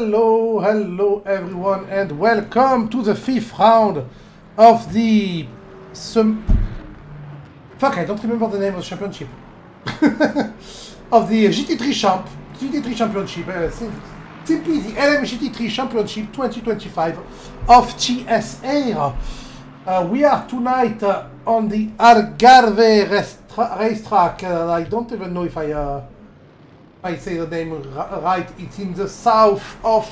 Hello everyone, and welcome to the 5th round of the... Fuck, I don't remember the name of the championship. Of the GT3 Championship, simply the LMGT3 Championship 2025 of TSR. We are tonight on the Algarve racetrack. I don't even know if I say the name right. It's in the south of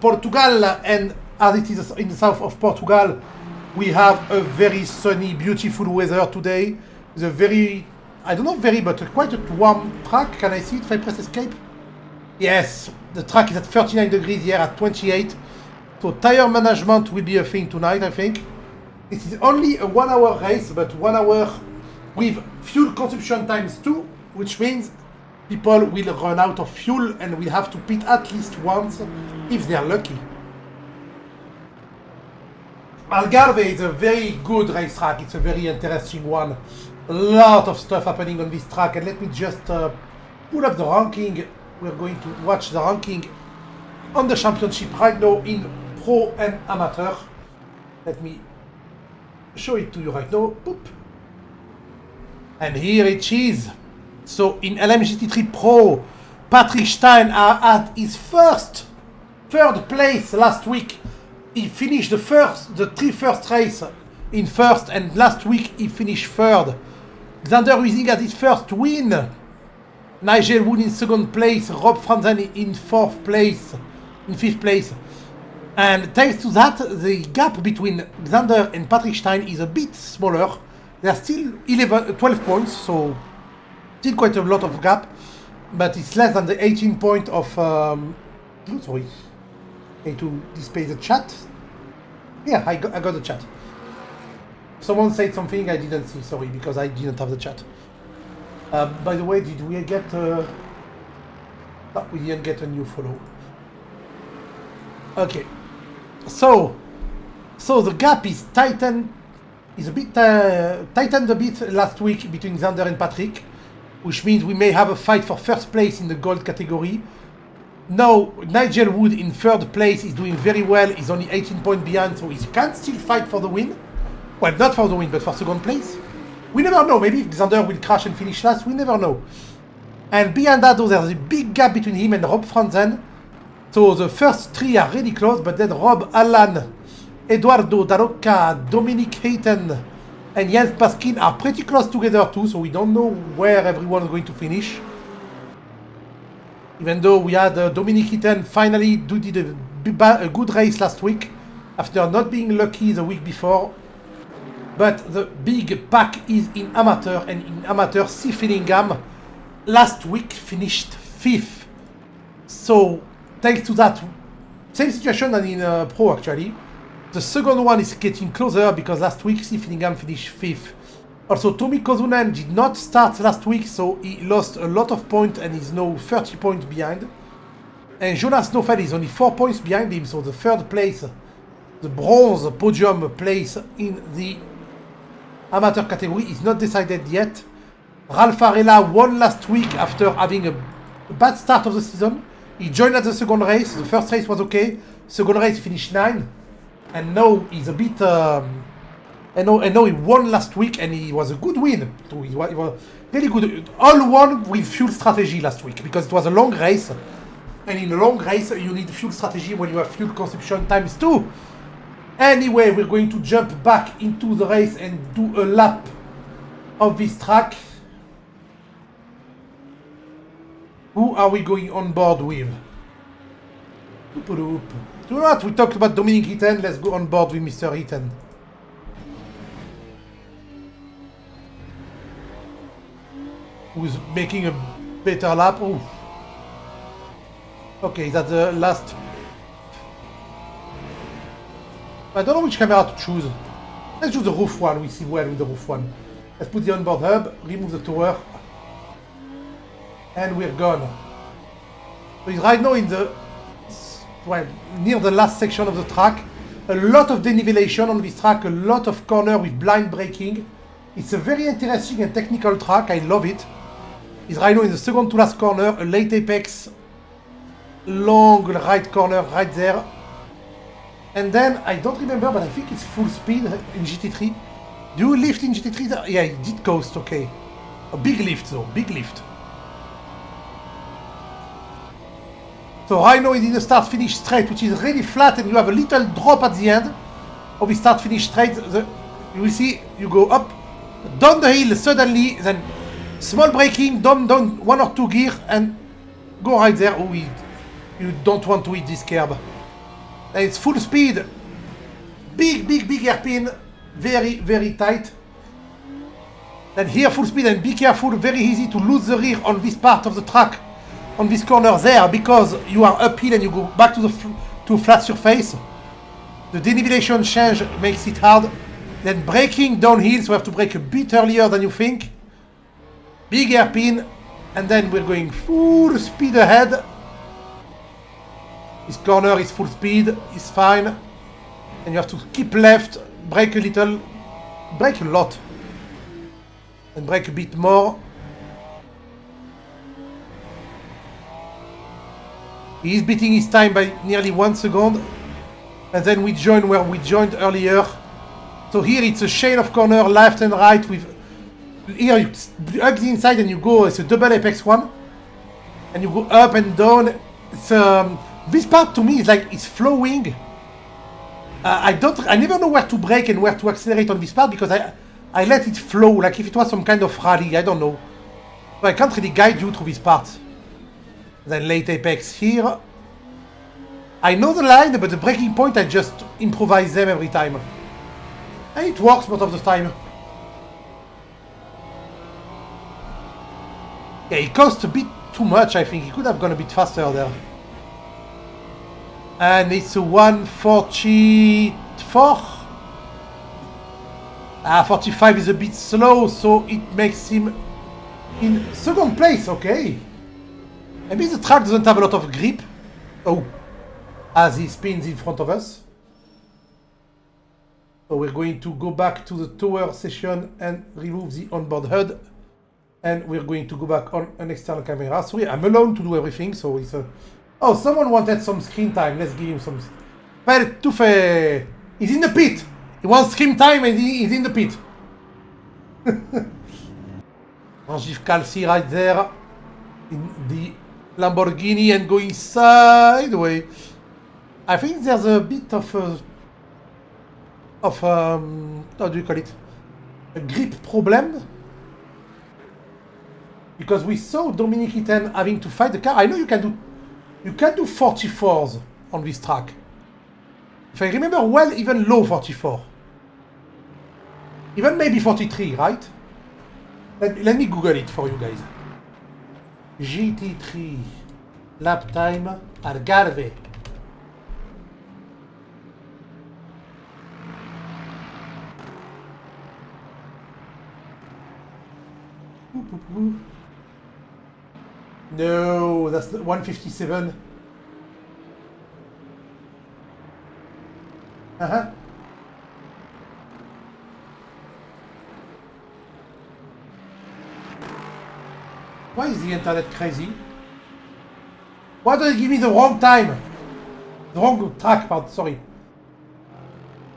Portugal, and as it is in the south of Portugal, we have a very sunny, beautiful weather today. It's a very, I don't know very, but quite a warm track. Can I see it if I press escape? Yes, the track is at 39 degrees here at 28. So tire management will be a thing tonight, I think. It is only a 1 hour race, but 1 hour with fuel consumption times 2, which means people will run out of fuel and will have to pit at least once if they are lucky. Algarve is a very good racetrack. It's a very interesting one. A lot of stuff happening on this track, and let me just pull up the ranking. We're going to watch the ranking on the championship right now in pro and amateur. Let me show it to you right now. Boop. And here it is. So in LMGT3 Pro, Patrick Stein at his third place last week. He finished the three first race in first, and last week he finished third. Xander Using at his first win. Nigel Wood in second place. Rob Franzen in fifth place. And thanks to that, the gap between Xander and Patrick Stein is a bit smaller. They are still 12 points, so still quite a lot of gap, but it's less than the 18 point of... sorry. I need to display the chat. Yeah, I got the chat. Someone said something I didn't see, sorry, because I didn't have the chat. By the way, did we get... No, we didn't get a new follow. Okay. So the gap is tightened. Is a bit tightened a bit last week between Xander and Patrick, which means we may have a fight for first place in the gold category. Now, Nigel Wood in third place is doing very well. He's only 18 points behind, so he can still fight for the win. Well, not for the win, but for second place. We never know. Maybe if Xander will crash and finish last, we never know. And behind that, though, there's a big gap between him and Rob Franzen. So the first three are really close, but then Rob, Alan, Eduardo, Daroca, Dominic Hayton, and Jens Paskin are pretty close together too, so we don't know where everyone is going to finish. Even though we had Dominic Hayton finally did a good race last week, after not being lucky the week before. But the big pack is in amateur, and in amateur, C. Fillingham last week finished 5th. So thanks to that, same situation than in pro actually. The second one is getting closer because last week C. Fillingham finished 5th. Also, Tommy Kozunen did not start last week, so he lost a lot of points and is now 30 points behind. And Jonas Nofeld is only 4 points behind him, so the third place, the bronze podium place in the amateur category is not decided yet. Ralph Varela won last week after having a bad start of the season. He joined at the second race. The first race was okay. Second race he finished 9. And now he's a bit... I know he won last week, and it was a good win. He was really good. All won with fuel strategy last week, because it was a long race. And in a long race, you need fuel strategy when you have fuel consumption times 2. Anyway, we're going to jump back into the race and do a lap of this track. Who are we going on board with? You know what? We talked about Dominic Hayton. Let's go on board with Mr. Hayton. Who's making a better lap. Oh. Okay, that's the last. I don't know which camera to choose. Let's choose the roof one. We see well with the roof one. Let's put the onboard hub, remove the tower, and we're gone. So it's right now in the, well, near the last section of the track. A lot of denivellation on this track, a lot of corner with blind braking. It's a very interesting and technical track. I love it. It's right now in the second to last corner, a late apex long right corner right there. And then, I don't remember, but I think it's full speed in GT3. Do you lift in GT3? Yeah, it did coast, okay. A big lift though, big lift. So right now is in the start-finish straight, which is really flat, and you have a little drop at the end of the start-finish straight. You will see, you go up, down the hill suddenly, then small braking, down 1 or 2 gear, and go right there. Oh, you don't want to hit this curb. And it's full speed. Big hairpin, very tight. Then here full speed, and be careful, very easy to lose the rear on this part of the track, on this corner there, because you are uphill and you go back to flat surface. The denivellation change makes it hard. Then braking downhill, so we have to brake a bit earlier than you think. Big hairpin, and then we're going full speed ahead. This corner is full speed, it's fine. And you have to keep left, brake a little, brake a lot. And brake a bit more. He is beating his time by nearly 1 second. And then we join where we joined earlier. So here it's a chain of corner left and right with... Here you hug the inside and you go, it's a double apex one. And you go up and down. It's, this part to me is like, it's flowing. I never know where to brake and where to accelerate on this part because I let it flow, like if it was some kind of rally, I don't know. So I can't really guide you through this part. Then late apex here. I know the line, but the braking point, I just improvise them every time. And it works most of the time. Yeah, it costs a bit too much, I think. He could have gone a bit faster there. And it's a 144. 45 is a bit slow, so it makes him in second place, okay. Maybe the track doesn't have a lot of grip. Oh, as he spins in front of us. So we're going to go back to the tower session and remove the onboard HUD. And we're going to go back on an external camera. Sorry, I'm alone to do everything, so it's a... Oh, someone wanted some screen time. Let's give him some... He's in the pit. He wants screen time and he's in the pit. Rangiv Calci right there in the Lamborghini and going sideways. I think there's a bit of how do you call it? A grip problem. Because we saw Dominic Itten having to fight the car. I know you can do 44s on this track. If I remember well, even low 44. Even maybe 43, right? Let me Google it for you guys. GT3 lap time Algarve. No, that's 157. Uh-huh. Why is the internet crazy? Why do they give me the wrong time? The wrong track part, sorry.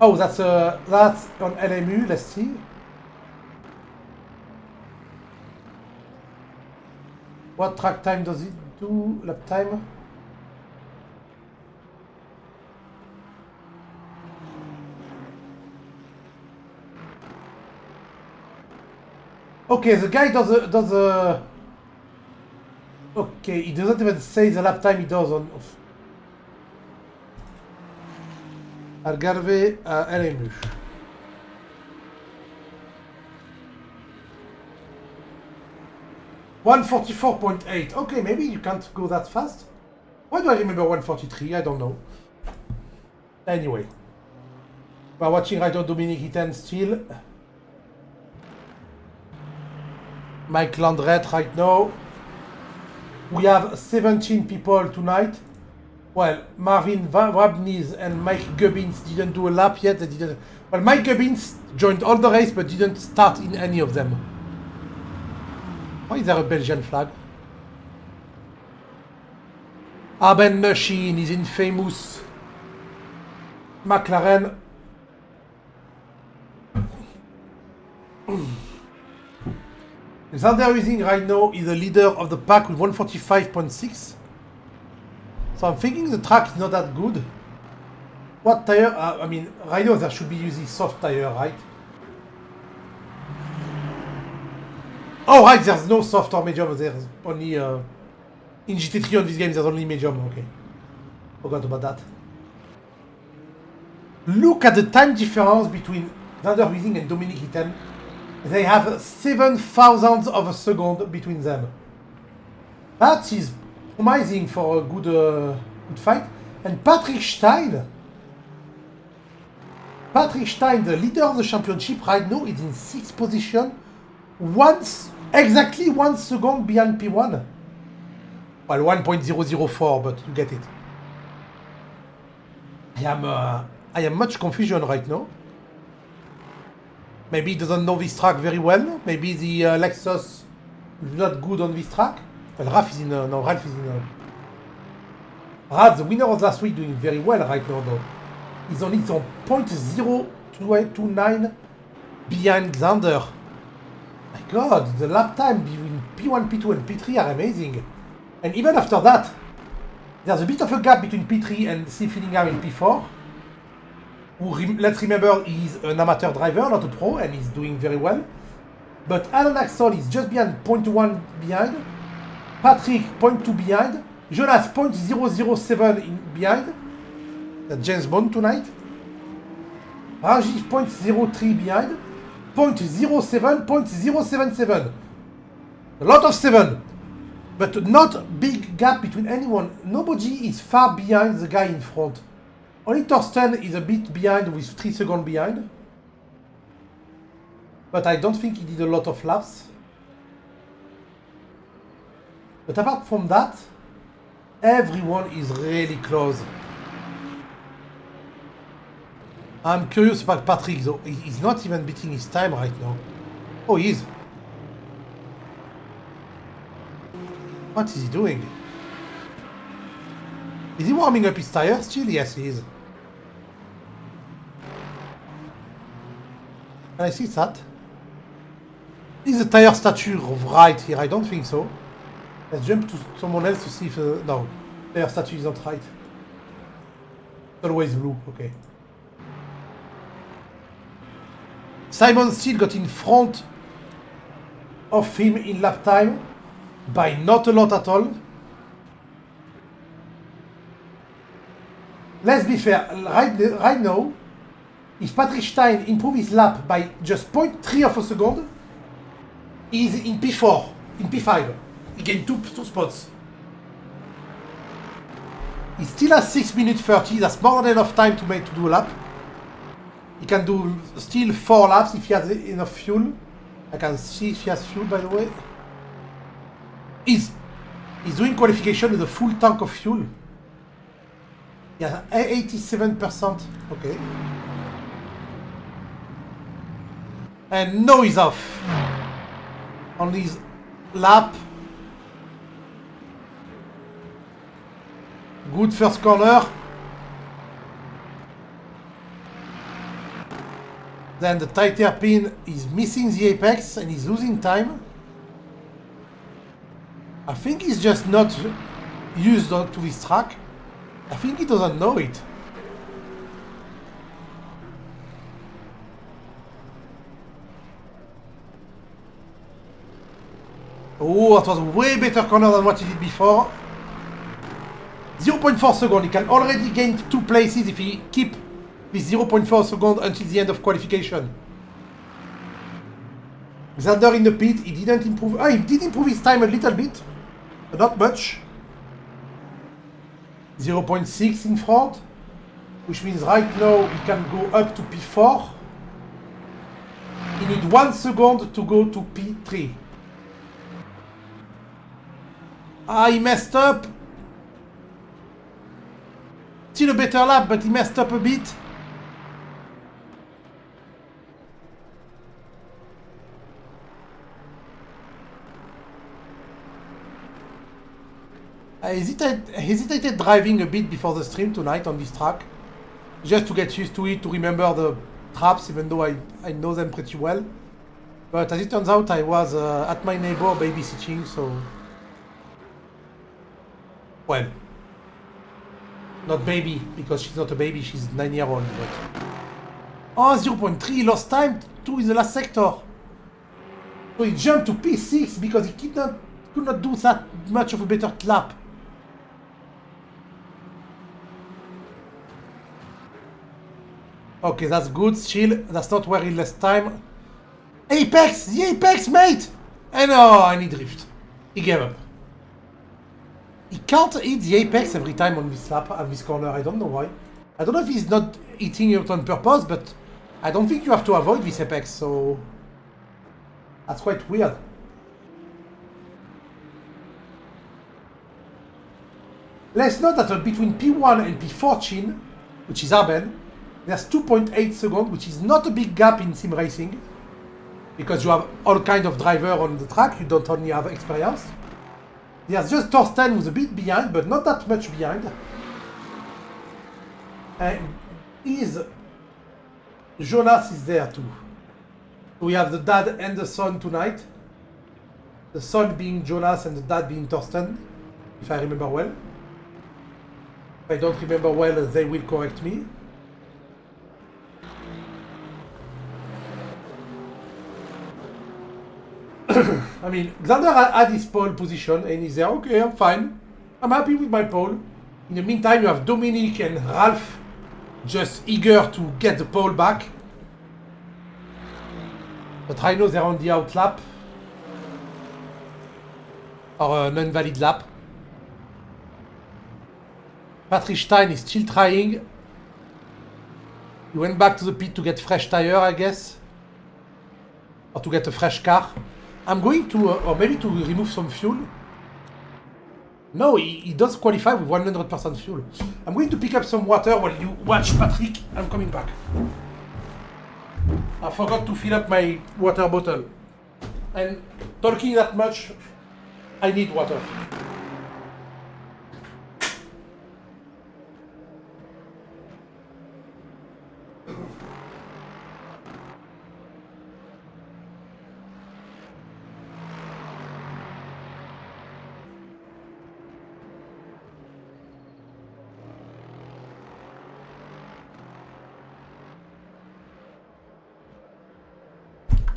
Oh, that's on LMU, let's see. What track time does it do? Lap time? Okay, the guy does a... Okay, he doesn't even say the lap time he does on... Algarve LMU. $144.8. Okay, maybe you can't go that fast. Why do I remember 143? I don't know. Anyway. We're watching right now Dominic Itten still. Mike Landret right now. We have 17 people tonight. Well, Marvin Wabniz and Mike Gubbins didn't do a lap yet. They didn't. Well, Mike Gubbins joined all the race but didn't start in any of them. Why is there a Belgian flag? Ben Machine is infamous. McLaren. Xander Using right now is the leader of the pack with 145.6. So I'm thinking the track is not that good. What tire? I mean, right now there should be using soft tire, right? Oh, right, there's no soft or medium. There's only in GT3 on this game. There's only medium. Okay, forgot about that. Look at the time difference between Xander Using and Dominic Itten. They have 7 thousandths of a second between them. That is promising for a good fight. And Patrick Stein, the leader of the championship right now, is in 6th position, exactly 1 second behind P1. Well, 1.004, but you get it. I am much confusion right now. Maybe he doesn't know this track very well. Maybe the Lexus is not good on this track. Well, Ralph is in... Ralph is in... Ralph, the winner of last week, doing very well right now, though. He's only on 0.029 behind Xander. My God, the lap time between P1, P2, and P3 are amazing. And even after that, there's a bit of a gap between P3 and C. Fillingham in P4. Let's remember, he's an amateur driver, not a pro, and he's doing very well. But Alan Axel is just behind 0.1 behind. Patrick 0.2 behind. Jonas 0.007 behind. That's James Bond tonight. Rajiv 0.03 behind. 0.07, 0.077. A lot of 7. But not big gap between anyone. Nobody is far behind the guy in front. Only Torsten is a bit behind with 3 seconds behind. But I don't think he did a lot of laps. But apart from that, everyone is really close. I'm curious about Patrick though. He's not even beating his time right now. Oh, he is. What is he doing? Is he warming up his tires still? Yes, he is. Can I see that? Is the tire statue right here? I don't think so. Let's jump to someone else to see if... no, tire statue is not right. It's always blue, okay. Simon still got in front of him in lap time by not a lot at all. Let's be fair, right now, if Patrick Stein improves his lap by just 0.3 of a second, he's in P4, in P5. He gained two spots. He still has 6 minutes 30, that's more than enough time to do a lap. He can do still 4 laps if he has enough fuel. I can see if he has fuel, by the way. He's doing qualification with a full tank of fuel. Yeah, 87%. Okay. And no, he's off. On his lap. Good first corner. Then the tight hairpin is missing the apex and he's losing time. I think he's just not used to this track. I think he doesn't know it. Oh, that was a way better corner than what he did before. 0.4 seconds. He can already gain 2 places if he keep this 0.4 seconds until the end of qualification. Xander in the pit. He didn't improve. He did improve his time a little bit, but not much. 0.6 in front, which means right now he can go up to P4. He needs 1 second to go to P3. He messed up. Still a better lap, but he messed up a bit. I hesitated driving a bit before the stream tonight on this track, just to get used to it, to remember the traps, even though I know them pretty well. But as it turns out, I was at my neighbor babysitting, so... Well, not baby, because she's not a baby, she's 9-year-old, but... Oh, 0.3, lost time, 2 in the last sector. So he jumped to P6 because he could not do that much of a better lap. Okay, that's good, still, that's not where he lost time. Apex! The apex, mate! And oh, and he drift. He gave up. He can't hit the apex every time on this lap, on this corner, I don't know why. I don't know if he's not hitting it on purpose, but I don't think you have to avoid this apex, so... That's quite weird. Let's note that between P1 and P14, which is Arben, there's 2.8 seconds, which is not a big gap in sim racing, because you have all kind of driver on the track, you don't only have experience. There's just Torsten who's a bit behind, but not that much behind. And Jonas is there too. We have the dad and the son tonight. The son being Jonas and the dad being Torsten, if I remember well. If I don't remember well, they will correct me. I mean, Xander had his pole position and he's there, okay, I'm fine. I'm happy with my pole. In the meantime, you have Dominic and Ralph just eager to get the pole back. But I know they're on the out lap. Or an invalid lap. Patrick Stein is still trying. He went back to the pit to get fresh tire, I guess. Or to get a fresh car. I'm going to, or maybe to remove some fuel. No, he does qualify with 100% fuel. I'm going to pick up some water while you watch Patrick. I'm coming back. I forgot to fill up my water bottle. And talking that much, I need water.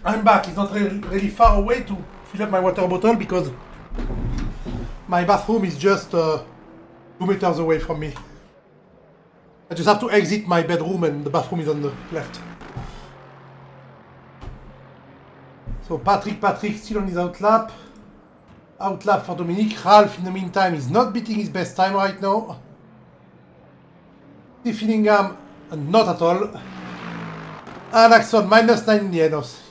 I'm back. It's not really far away to fill up my water bottle because my bathroom is just 2 meters away from me. I just have to exit my bedroom and the bathroom is on the left. So Patrick still on his outlap. Outlap for Dominique. Ralph in the meantime is not beating his best time right now. Steve Finningham, not at all. And Axon, -9 Nienos.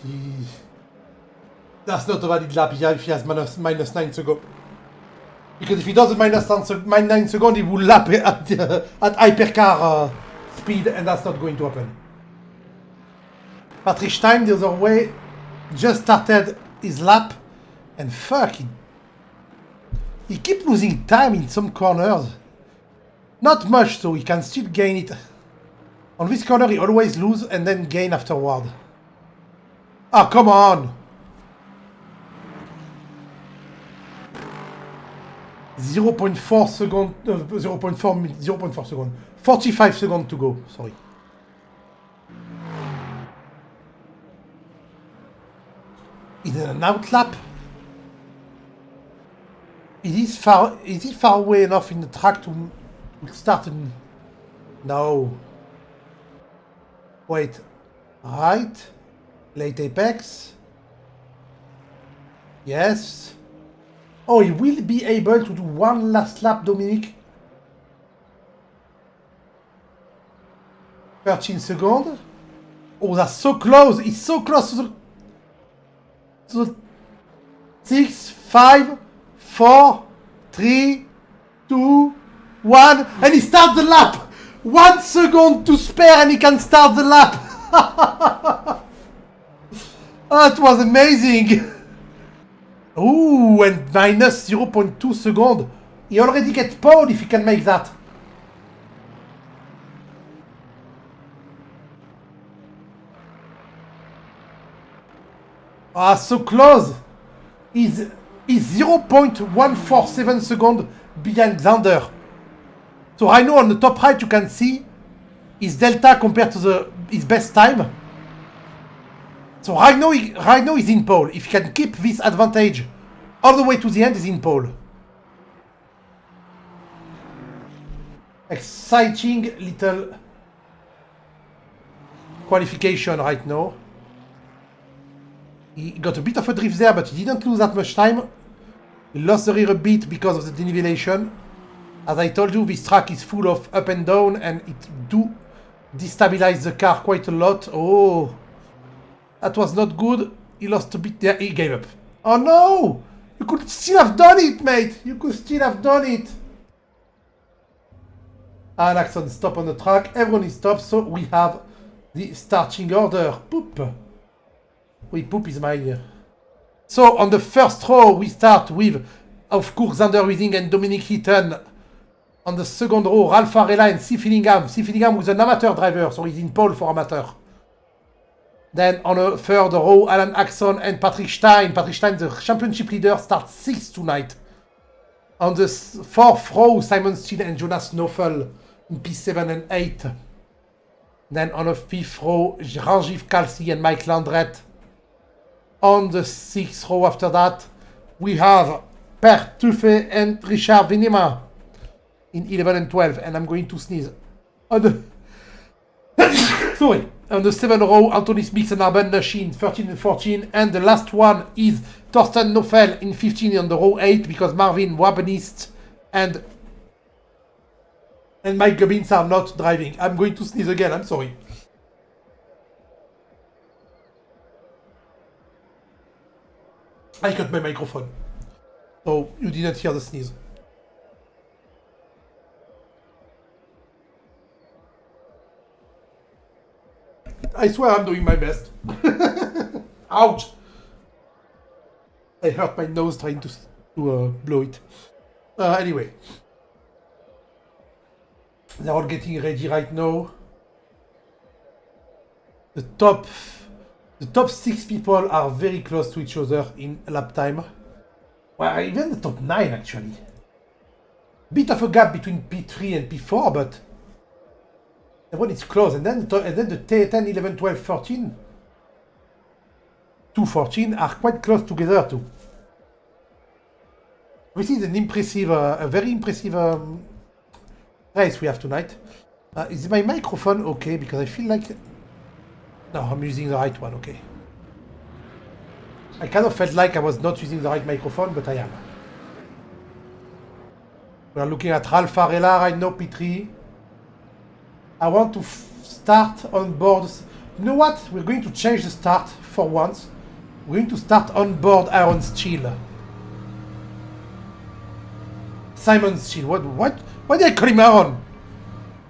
That's not a valid lap if he has -9 to go. Because if he does -9 seconds, he will lap at hypercar speed, and that's not going to happen. Patrick Stein, the other way, just started his lap, and fuck, he keeps losing time in some corners. Not much, so he can still gain it. On this corner, he always loses and then gain afterward. Ah, come on! 0.4 seconds, 0.4 seconds. 45 seconds to go, sorry. Is it an outlap? Is he far away enough in the track to start in... No. Wait. Right. Late apex. Yes. Oh, he will be able to do one last lap, Dominic. 13 seconds. Oh, that's so close. He's so close to the... 6, 5, 4, 3, 2, 1. And he starts the lap. 1 second to spare and he can start the lap. That was amazing. Ooh, and -0.2 seconds. He already gets pole if he can make that. Ah, so close. He's 0.147 seconds behind Xander. So I know on the top right you can see his delta compared to his best time. So right now he's in pole. If he can keep this advantage all the way to the end, he's in pole. Exciting little qualification right now. He got a bit of a drift there, but he didn't lose that much time. He lost the rear a bit because of the denivelation. As I told you, this track is full of up and down, and it do destabilize the car quite a lot. Oh, that was not good. He lost a bit there. He gave up. Oh no! You could still have done it, mate! You could still have done it! And Axon stop on the track. Everyone is stopped, so we have the starting order. Poop. Oui, poop is my ear. So on the first row, we start with, of course, Xander Wising and Dominic Heaton. On the second row, Ralph Varela and C. Fillingham. C. Fillingham was an amateur driver, so he's in pole for amateur. Then on the third row, Alan Axon and Patrick Stein. Patrick Stein, the championship leader, starts 6th tonight. On the fourth row, Simon Steele and Jonas Knoffel in P7 and 8. Then on the fifth row, Ranjiv Kalsi and Mike Landret. On the sixth row after that, we have Per Tuffe and Richard Venema in 11 and 12. And I'm going to sneeze. On the sorry. On the seventh row, Anthony Smith and Arben Nashi in 13 and 14. And the last one is Torsten Knoffel in 15 on the row 8 because Marvin Wabenist and Mike Gubbins are not driving. I'm going to sneeze again, I'm sorry. I cut my microphone, so you didn't hear the sneeze. I swear I'm doing my best. Ouch! I hurt my nose trying to blow it. Anyway. They're all getting ready right now. The top 6 people are very close to each other in lap time. Well, even the top 9 actually. Bit of a gap between P3 and P4, but everyone is close. And then the 10, 11, 12, 13, 2, 14 are quite close together too. This is an impressive, a very impressive race we have tonight. Is my microphone okay? Because I feel like... No, I'm using the right one, okay. I kind of felt like I was not using the right microphone, but I am. We are looking at Ralph Varela right now, P3. I want to start on board. You know what? We're going to change the start for once. We're going to start on board Aaron Steele. Simon Steele. Why did I call him Aaron?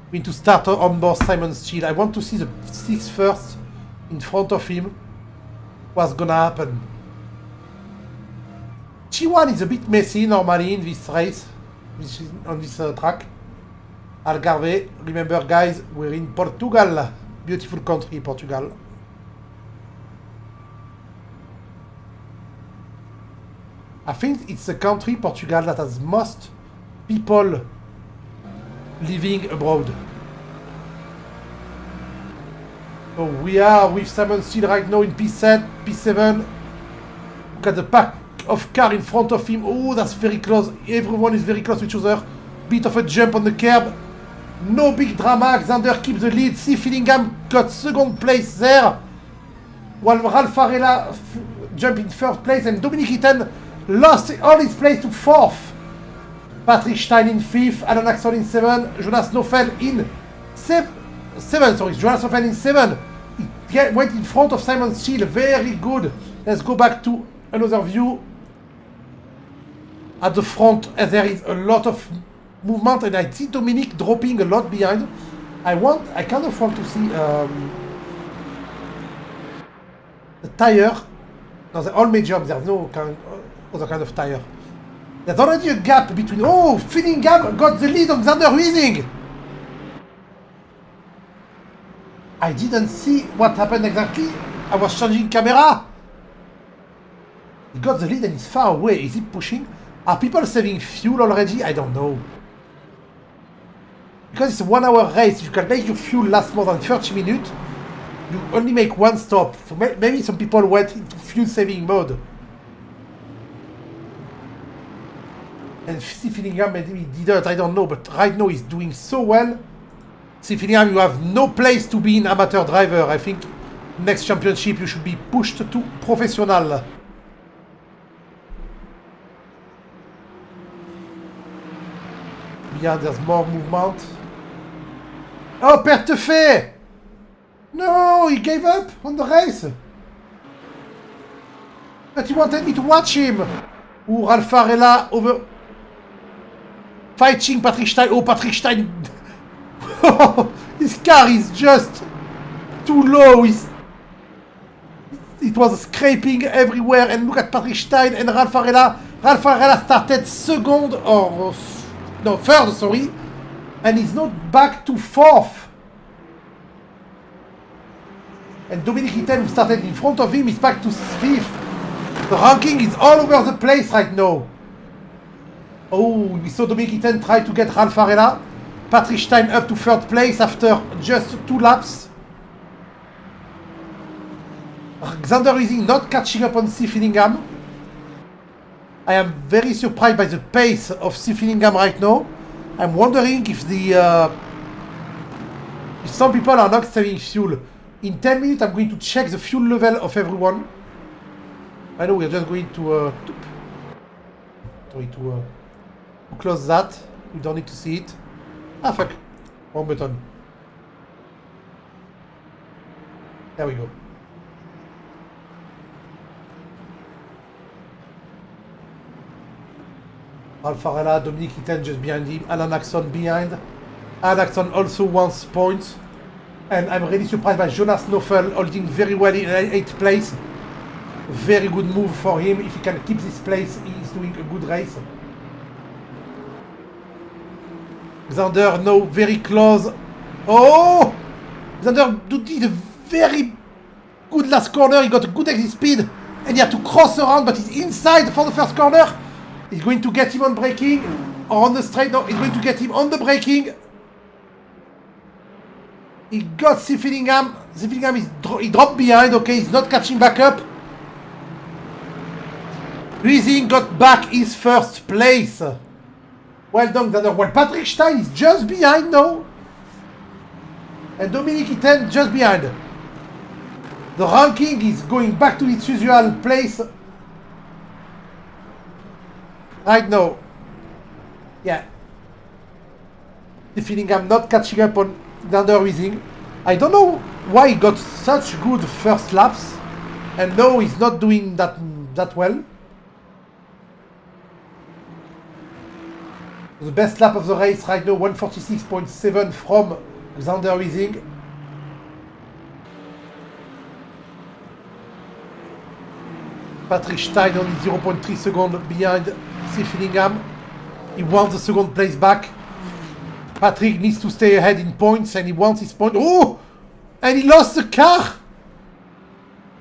We're going to start on board Simon Steele. I want to see the 6 first in front of him. What's gonna happen? G1 is a bit messy normally in this race, on this track. Algarve, remember guys, we're in Portugal. Beautiful country, Portugal. I think it's the country, Portugal, that has most people living abroad. So we are with Simon Steele right now in P7. Look at the pack of car in front of him. Oh, that's very close. Everyone is very close to each other. Bit of a jump on the curb. No big drama. Xander keeps the lead. C. Fillingham got second place there. While Ralph Varela jumped in third place. And Dominic Heaton lost all his place to fourth. Patrick Stein in fifth. Alan Axel in 7. Jonas Knoffel in 7. Jonas Knoffel in 7. He went in front of Simon Steele. Very good. Let's go back to another view. At the front, there is a lot of movement, and I see Dominic dropping a lot behind. I kind of want to see the tire. No, they're all medium. There's no other kind of tire. There's already a gap between... Oh, Finningham got the lead on Xander Weising! I didn't see what happened exactly. I was changing camera. He got the lead and he's far away. Is he pushing? Are people saving fuel already? I don't know. Because it's a 1 hour race, if you can make your fuel last more than 30 minutes, you only make one stop. So maybe some people went into fuel saving mode. And Finningham maybe didn't, I don't know, but right now he's doing so well. Finningham, you have no place to be an amateur driver. I think next championship you should be pushed to professional. Yeah, there's more movement. Oh, Pertefeuille! No, he gave up on the race. But he wanted me to watch him. Ooh, Ralph Varela over... Fighting Patrick Stein. Oh, Patrick Stein. His car is just too low. It was scraping everywhere. And look at Patrick Stein and Ralph Varela. Ralph Varela started second or... No, third, sorry. And he's not back to fourth. And Dominic Itten, who started in front of him, is back to fifth. The ranking is all over the place right now. Oh, we saw Dominic Itten try to get Ralph Varela. Patrick Stein up to third place after just 2 laps. Xander Weising not catching up on Finningham. I am very surprised by the pace of Finningham right now. I'm wondering if if some people are not saving fuel. In 10 minutes I'm going to check the fuel level of everyone. I know we're just going to close that. We don't need to see it. Ah, fuck. Wrong button. There we go. Ralph Varela, Dominic Itten just behind him, Alan Axon behind. Alan Axon also wants points. And I'm really surprised by Jonas Knoffel holding very well in 8th place. Very good move for him. If he can keep this place, he's doing a good race. Xander now very close. Oh! Xander did a very good last corner. He got a good exit speed. And he had to cross around, but he's inside for the first corner. He's going to get him on braking. Or on the straight. No, he's going to get him on the braking. He got Finningham. Finningham he dropped behind. Okay, he's not catching back up. Weising got back his first place. Well done, Xander. Well, Patrick Stein is just behind now. And Dominic Itten just behind. The ranking is going back to its usual place. Right now. Yeah. Finningham not catching up on Xander Weising. I don't know why he got such good first laps. And now he's not doing that well. The best lap of the race right now, 146.7 from Xander Weising. Patrick Stein only 0.3 seconds behind Finningham. He wants the second place back. Patrick needs to stay ahead in points and he wants his point. Oh! And he lost the car!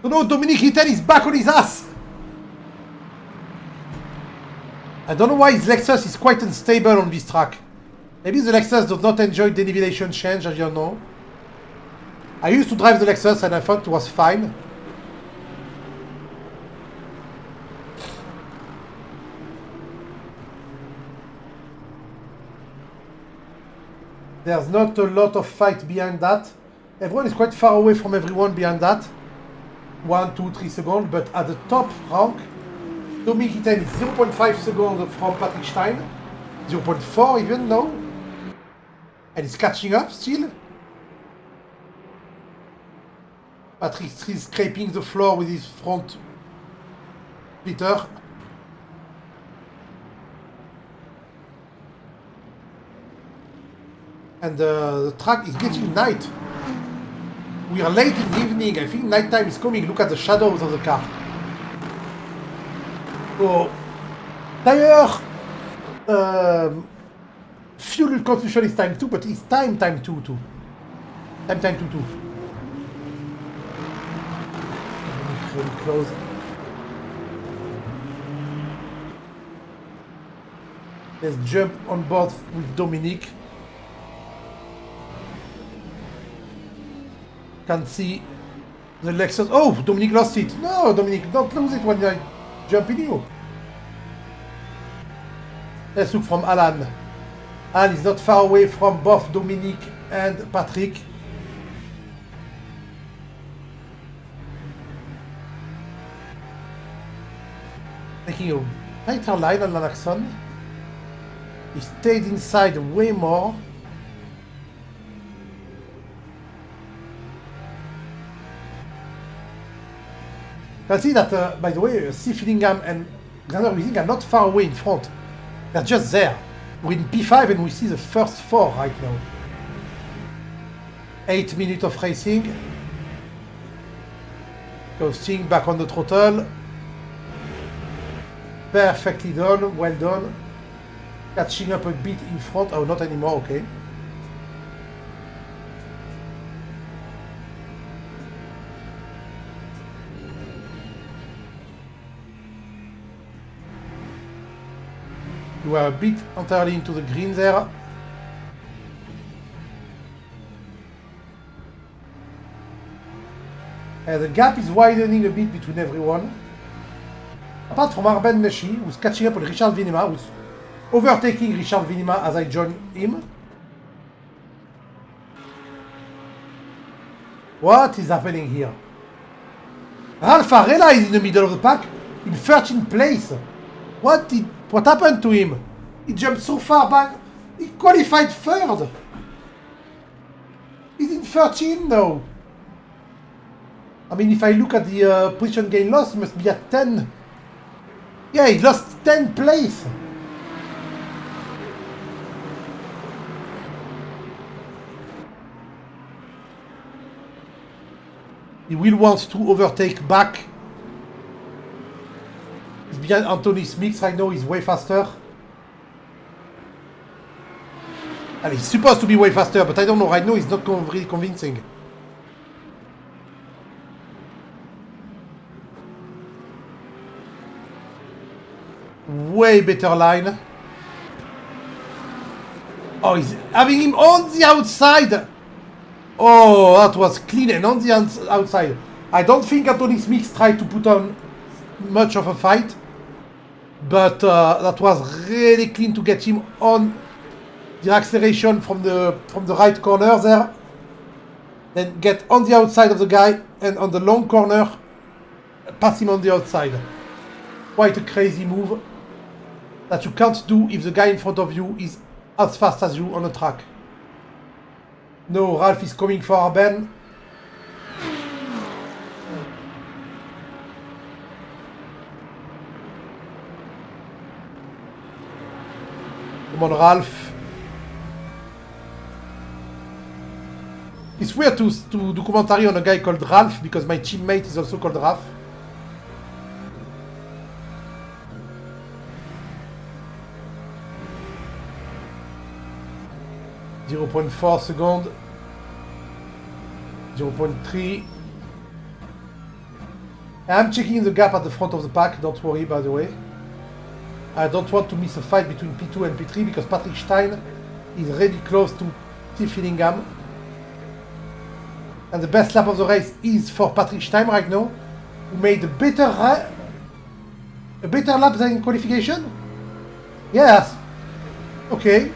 Oh no, Dominic Itten is back on his ass! I don't know why his Lexus is quite unstable on this track. Maybe the Lexus does not enjoy the navigation change, I don't know. I used to drive the Lexus and I thought it was fine. There's not a lot of fight behind that. Everyone is quite far away from everyone behind that. 1, 2, 3 seconds, but at the top rank, Dominic Itten is 0.5 seconds from Patrick Stein. 0.4 even now. And he's catching up still. Patrick is scraping the floor with his front splitter. And the track is getting night. We are late in the evening. I think nighttime is coming. Look at the shadows of the car. Oh. D'ailleurs, fuel consumption is time 2, but it's time 2 too. Time 2 too. Really close. Let's jump on board with Dominic. Can see the Lexus. Oh, Dominic lost it. No, Dominic, don't lose it when I jump in you. Let's look from Alan. Alan is not far away from both Dominic and Patrick. Taking a tighter line on Lanakson. He stayed inside way more. You can see that, by the way, C. Fillingham and Xander Wissing are not far away in front. They're just there. We're in P5 and we see the first 4 right now. 8 minutes of racing. Coasting back on the throttle. Perfectly done, well done. Catching up a bit in front. Oh, not anymore, okay. You are a bit entirely into the green there. And the gap is widening a bit between everyone. Apart from Arben Neshi, who's catching up with Richard Vinema, who's overtaking Richard Vinema as I join him. What is happening here? Ralph Varela is in the middle of the pack, in 13th place. What happened to him? He jumped so far back. He qualified 3rd. He's in 13 now. I mean, if I look at the position gain loss, he must be at 10. Yeah, he lost 10 place. He will want to overtake back. He's behind Anthony Smith right now, he's way faster. And he's supposed to be way faster, but I don't know, right now he's not really convincing. Way better line. Oh, he's having him on the outside. Oh, that was clean and on the outside. I don't think Anthony Smith tried to put on much of a fight, but that was really clean to get him on the acceleration from the right corner there. Then get on the outside of the guy and on the long corner, pass him on the outside. Quite a crazy move that you can't do if the guy in front of you is as fast as you on the track. No, Ralph is coming for Arben. Come on, Ralph. It's weird to do commentary on a guy called Ralph because my teammate is also called Ralph. .4 seconds, 0.3. I'm checking the gap at the front of the pack, don't worry by the way. I don't want to miss a fight between P2 and P3 because Patrick Stein is really close to T. Fillingham. And the best lap of the race is for Patrick Stein right now, who made a better lap than in qualification? Yes. Okay.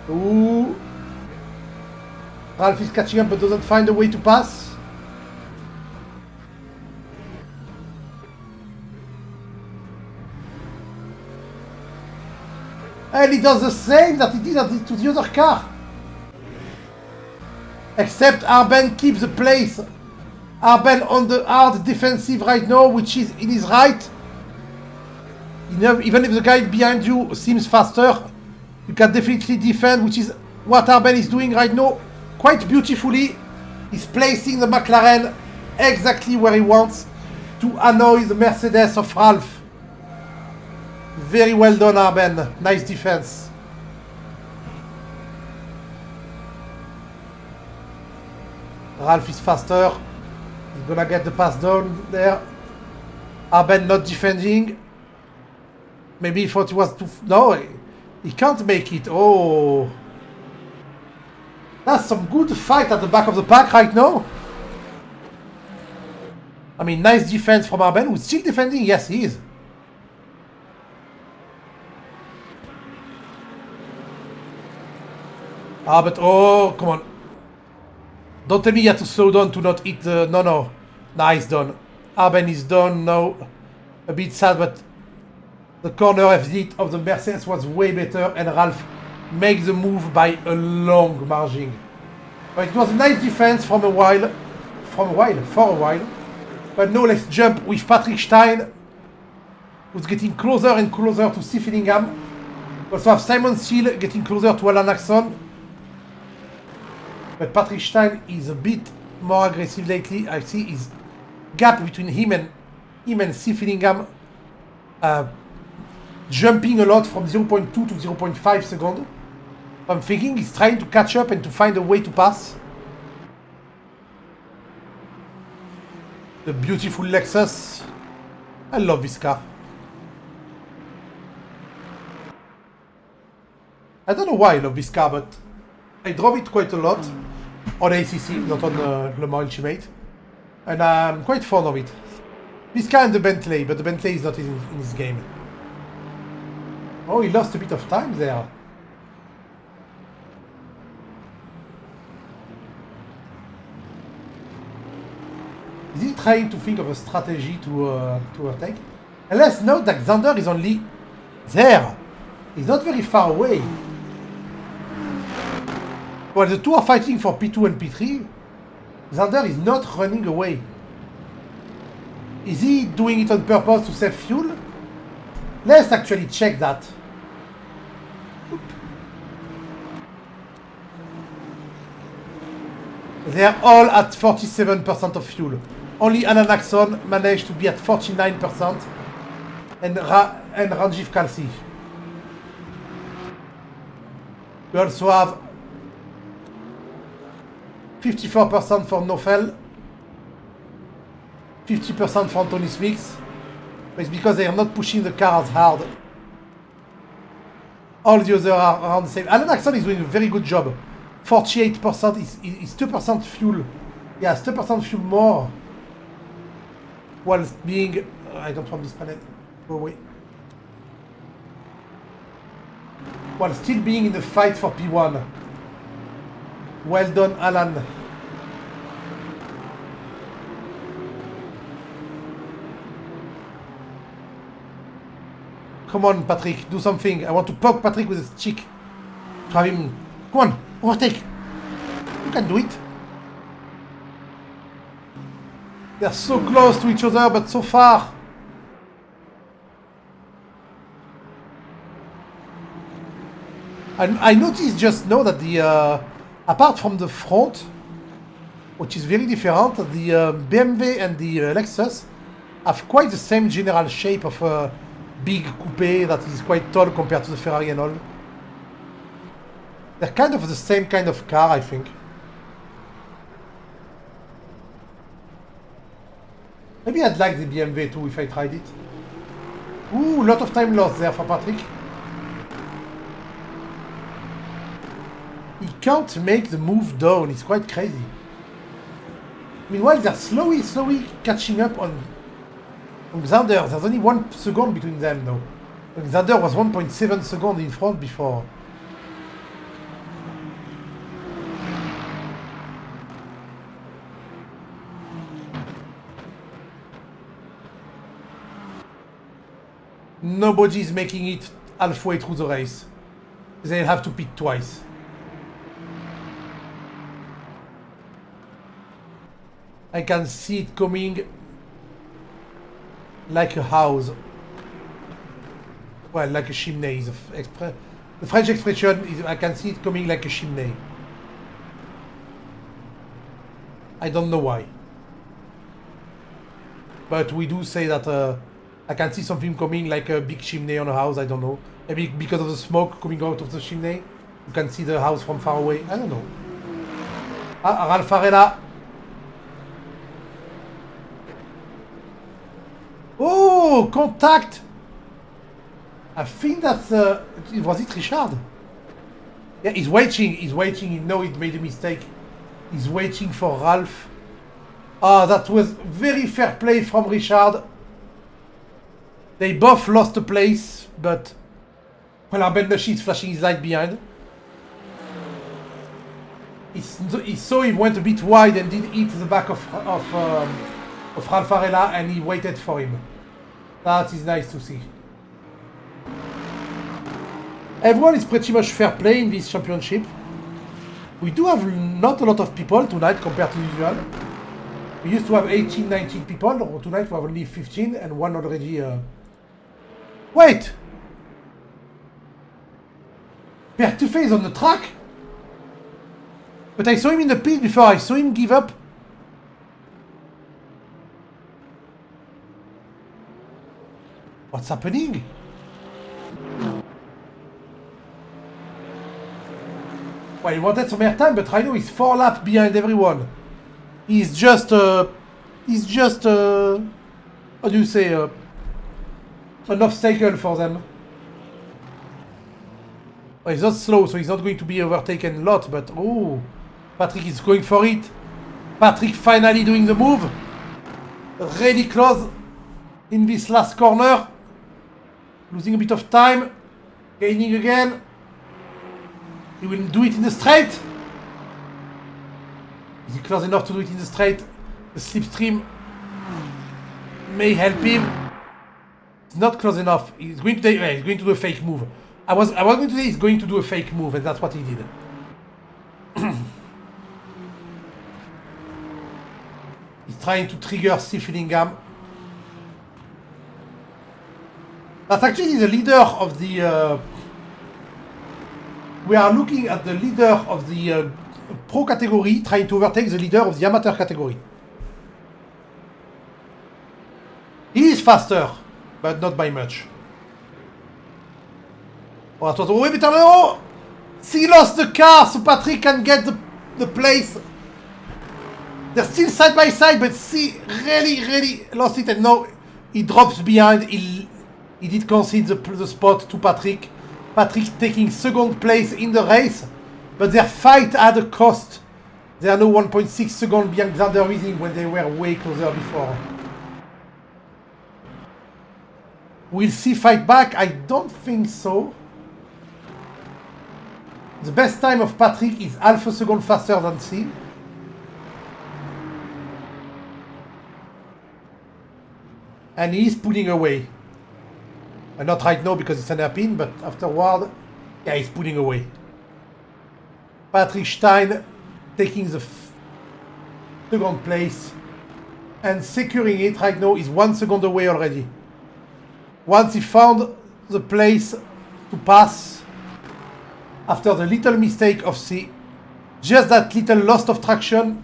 Ooh. Ralph is catching up but doesn't find a way to pass. And he does the same that he did to the other car. Except Arben keeps the place. Arben on the hard defensive right now, which is in his right. Even if the guy behind you seems faster, you can definitely defend, which is what Arben is doing right now quite beautifully. He's placing the McLaren exactly where he wants to annoy the Mercedes of Ralph. Very well done, Arben. Nice defense. Ralph is faster. He's gonna get the pass down there. Arben not defending. Maybe he thought he was too... No, he can't make it. Oh. That's some good fight at the back of the pack right now. I mean, nice defense from Arben, who's still defending. Yes, he is. Ah, but oh, come on. Don't tell me you have to slow down to not hit the... No. Nice done. Arben is done now. A bit sad, but the corner exit of the Mercedes was way better, and Ralph makes the move by a long margin. But it was a nice defense for a while. But now let's jump with Patrick Stein, who's getting closer and closer to Steve Fillingham. We also have Simon Seal getting closer to Alan Axon. But Patrick Stein is a bit more aggressive lately. I see his gap between him and Steve Fillingham jumping a lot from 0.2 to 0.5 seconds. I'm thinking he's trying to catch up and to find a way to pass. The beautiful Lexus. I love this car. I don't know why I love this car, but I drove it quite a lot on ACC, not on Le Mans Ultimate. And I'm quite fond of it. This car and the Bentley, but the Bentley is not in this game. Oh, he lost a bit of time there. Is he trying to think of a strategy to attack? And let's note that Xander is only there. He's not very far away. While the two are fighting for P2 and P3, Xander is not running away. Is he doing it on purpose to save fuel? Let's actually check that. Oop. They are all at 47% of fuel. Only Alan Axon managed to be at 49%, and Ranjiv Kalsi. We also have 54% for Nofel, 50% for Anthony Smith. But it's because they are not pushing the car as hard. All the others are around the same. Alan Axon is doing a very good job. 48% is 2% fuel. Yeah, 2% fuel more. While being... I don't want this planet. Go away. While still being in the fight for P1. Well done, Alan. Come on, Patrick, do something. I want to poke Patrick with his cheek. Have him... Come on, overtake. You can do it. They're so close to each other, but so far. I noticed just now that the... apart from the front, which is very different, the BMW and the Lexus have quite the same general shape of a big coupe that is quite tall compared to the Ferrari and all. They're kind of the same kind of car, I think. Maybe I'd like the BMW too if I tried it. Ooh, a lot of time lost there for Patrick. He can't make the move down, it's quite crazy. Meanwhile, they're slowly catching up on Xander. There's only 1 second between them now. Xander was 1.7 seconds in front before. Nobody is making it halfway through the race. They'll have to pit twice. I can see it coming like a house. Well, like a chimney. The French expression is I can see it coming like a chimney. I don't know why. But we do say that I can see something coming, like a big chimney on a house, I don't know. Maybe because of the smoke coming out of the chimney, you can see the house from far away. I don't know. Ah, Ralph Arena. Oh, contact! I think that's... was it Richard? Yeah, he's waiting, he knows he made a mistake. He's waiting for Ralph. Ah, that was very fair play from Richard. They both lost the place, but... Well, Arbendashi is flashing his light behind. He saw he went a bit wide and did hit the back of Ralph Arena, and he waited for him. That is nice to see. Everyone is pretty much fair play in this championship. We do have not a lot of people tonight compared to usual. We used to have 18, 19 people. Tonight we have only 15 and one already... Wait! Pertufe is on the track? But I saw him in the pit before. I saw him give up. What's happening? Well, he wanted some airtime, but Rhino is 4 laps behind everyone. He's just, how do you say, an obstacle for them. Well, he's not slow, so he's not going to be overtaken a lot, but, oh, Patrick is going for it. Patrick finally doing the move. Really close in this last corner. Losing a bit of time. Gaining again. He will do it in the straight. Is he close enough to do it in the straight? The slipstream may help him. It's not close enough. He's going to do a fake move. I was going to say he's going to do a fake move, and that's what he did. He's trying to trigger C. Fillingham. That's actually the leader of the... we are looking at the leader of the pro category trying to overtake the leader of the amateur category. He is faster, but not by much. Oh, attends, oui, mais oh! He lost the car, so Patrick can get the place. They're still side by side, but C really lost it, and now he drops behind. He did concede the spot to Patrick. Patrick taking second place in the race, but their fight had a cost. They are now 1.6 seconds behind Xander Weising when they were way closer before. Will C fight back? I don't think so. The best time of Patrick is half a second faster than C. And he is pulling away. And not right now because it's an hairpin, but afterward, yeah, he's pulling away. Patrick Stein taking the second place and securing it right now is 1 second away already. Once he found the place to pass after the little mistake of C, just that little loss of traction,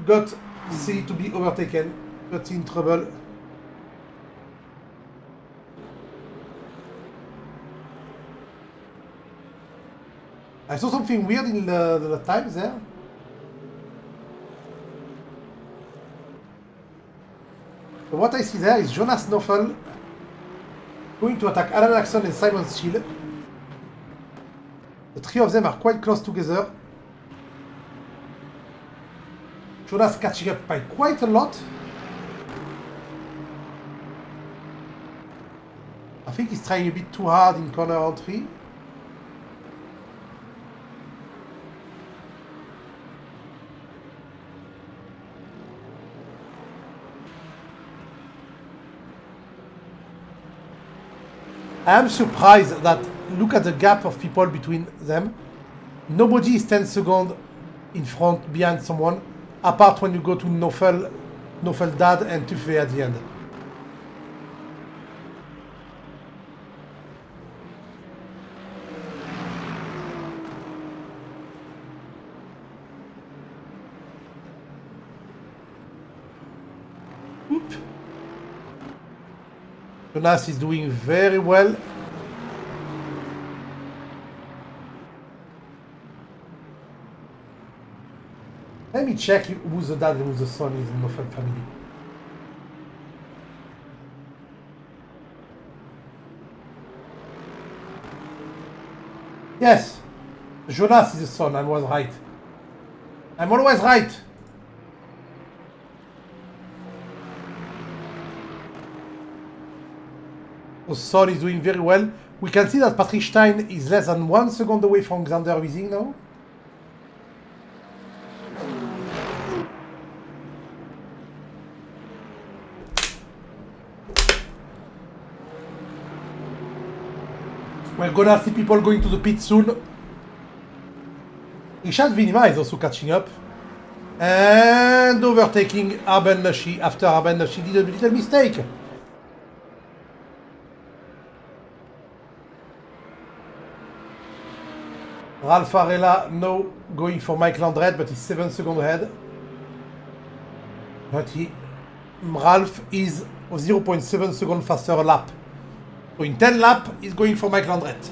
got C to be overtaken. Got in trouble. I saw something weird in the times there. So what I see there is Jonas Knoffel going to attack Alan Axon and Simon Steele. The three of them are quite close together. Jonas catching up by quite a lot. I think he's trying a bit too hard in corner on 3. I am surprised that, look at the gap of people between them. Nobody is 10 seconds in front behind someone, apart when you go to Knoffel Dad and Tuffet at the end. Jonas is doing very well. Let me check who's the dad and who's the son is in the family. Yes, Jonas is the son, I was right. I'm always right. The son is doing very well. We can see that Patrick Stein is less than 1 second away from Xander Wiesing now. We're gonna see people going to the pit soon. Richard Vinima is also catching up. And overtaking Arben Nashi after Arben Nashi did a little mistake. Ralph Varela now going for Mike Landret, but he's 7 seconds ahead. But Ralph is 0.7 seconds faster a lap. So in 10 laps, he's going for Mike Landret.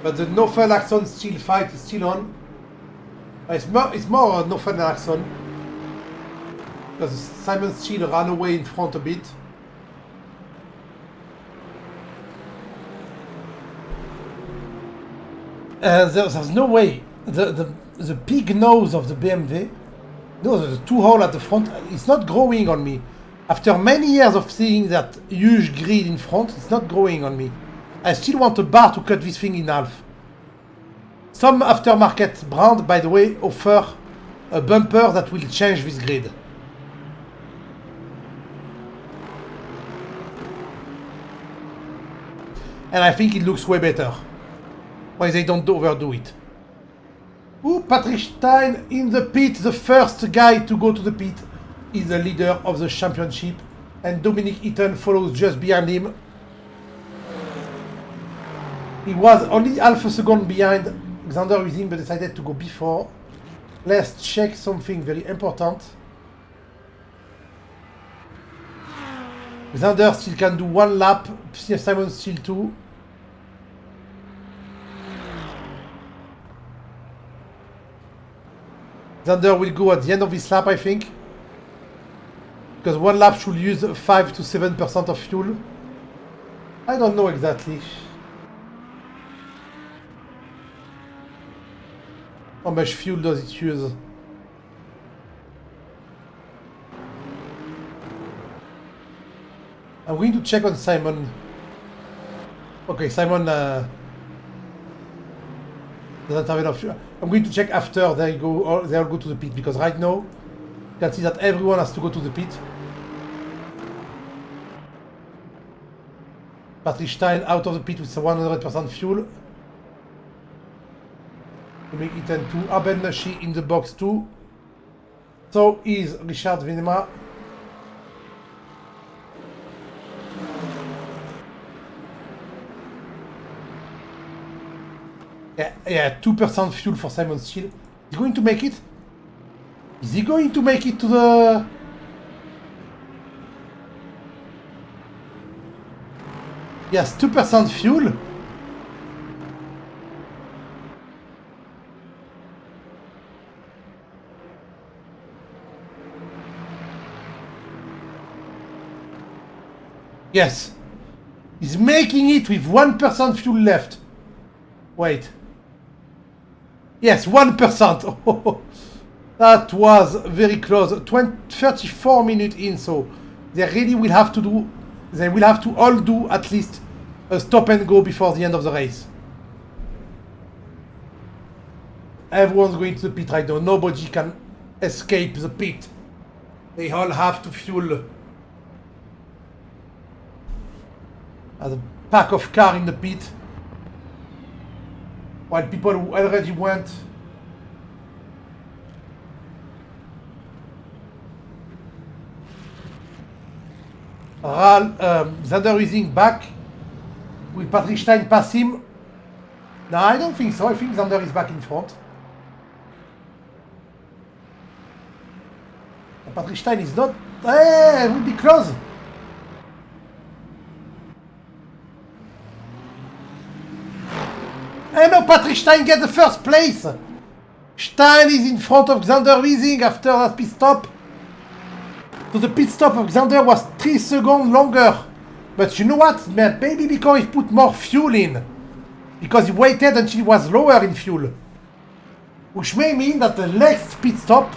But the no fun Axon still fight is still on. It's more no fun Axon. Because Simon Steele ran away in front a bit. There's no way. The big nose of the BMW, no, the 2 hole at the front, it's not growing on me. After many years of seeing that huge grid in front, it's not growing on me. I still want a bar to cut this thing in half. Some aftermarket brand, by the way, offer a bumper that will change this grid. And I think it looks way better. Why they don't overdo it. Ooh, Patrick Stein in the pit, the first guy to go to the pit, is the leader of the championship. And Dominic Eaton follows just behind him. He was only half a second behind Xander Wiesing, but decided to go before. Let's check something very important. Xander still can do 1 lap, Simon still 2. Xander will go at the end of this lap, I think. Because 1 lap should use 5 to 7% of fuel. I don't know exactly. How much fuel does it use? I'm going to check on Simon. Okay, Simon doesn't have enough fuel. I'm going to check after they go, or they'll go to the pit, because right now you can see that everyone has to go to the pit. Patrick Stein out of the pit with 100% fuel. To make it 10-2. Arben Nashi in the box too. So is Richard Venema. Yeah, 2% fuel for Simon Steele. Is he going to make it? Is he going to make it to the... Yes, 2% fuel. Yes. He's making it with 1% fuel left. Wait. Yes, 1%. Oh, that was very close. 34 minutes in, so they really will have to do... They will have to all do at least a stop and go before the end of the race. Everyone's going to the pit right now. Nobody can escape the pit. They all have to fuel. As a pack of car in the pit. While people who already went. Xander Wiesing back. Will Patrick Stein pass him? No, I don't think so. I think Xander is back in front. Patrick Stein is not... Hey, it would be close. Hey, no, Patrick Stein gets the first place. Stein is in front of Xander Wiesing after that pit stop. So the pit stop of Xander was 3 seconds longer. But you know what? Maybe because he put more fuel in. Because he waited until he was lower in fuel. Which may mean that the next pit stop,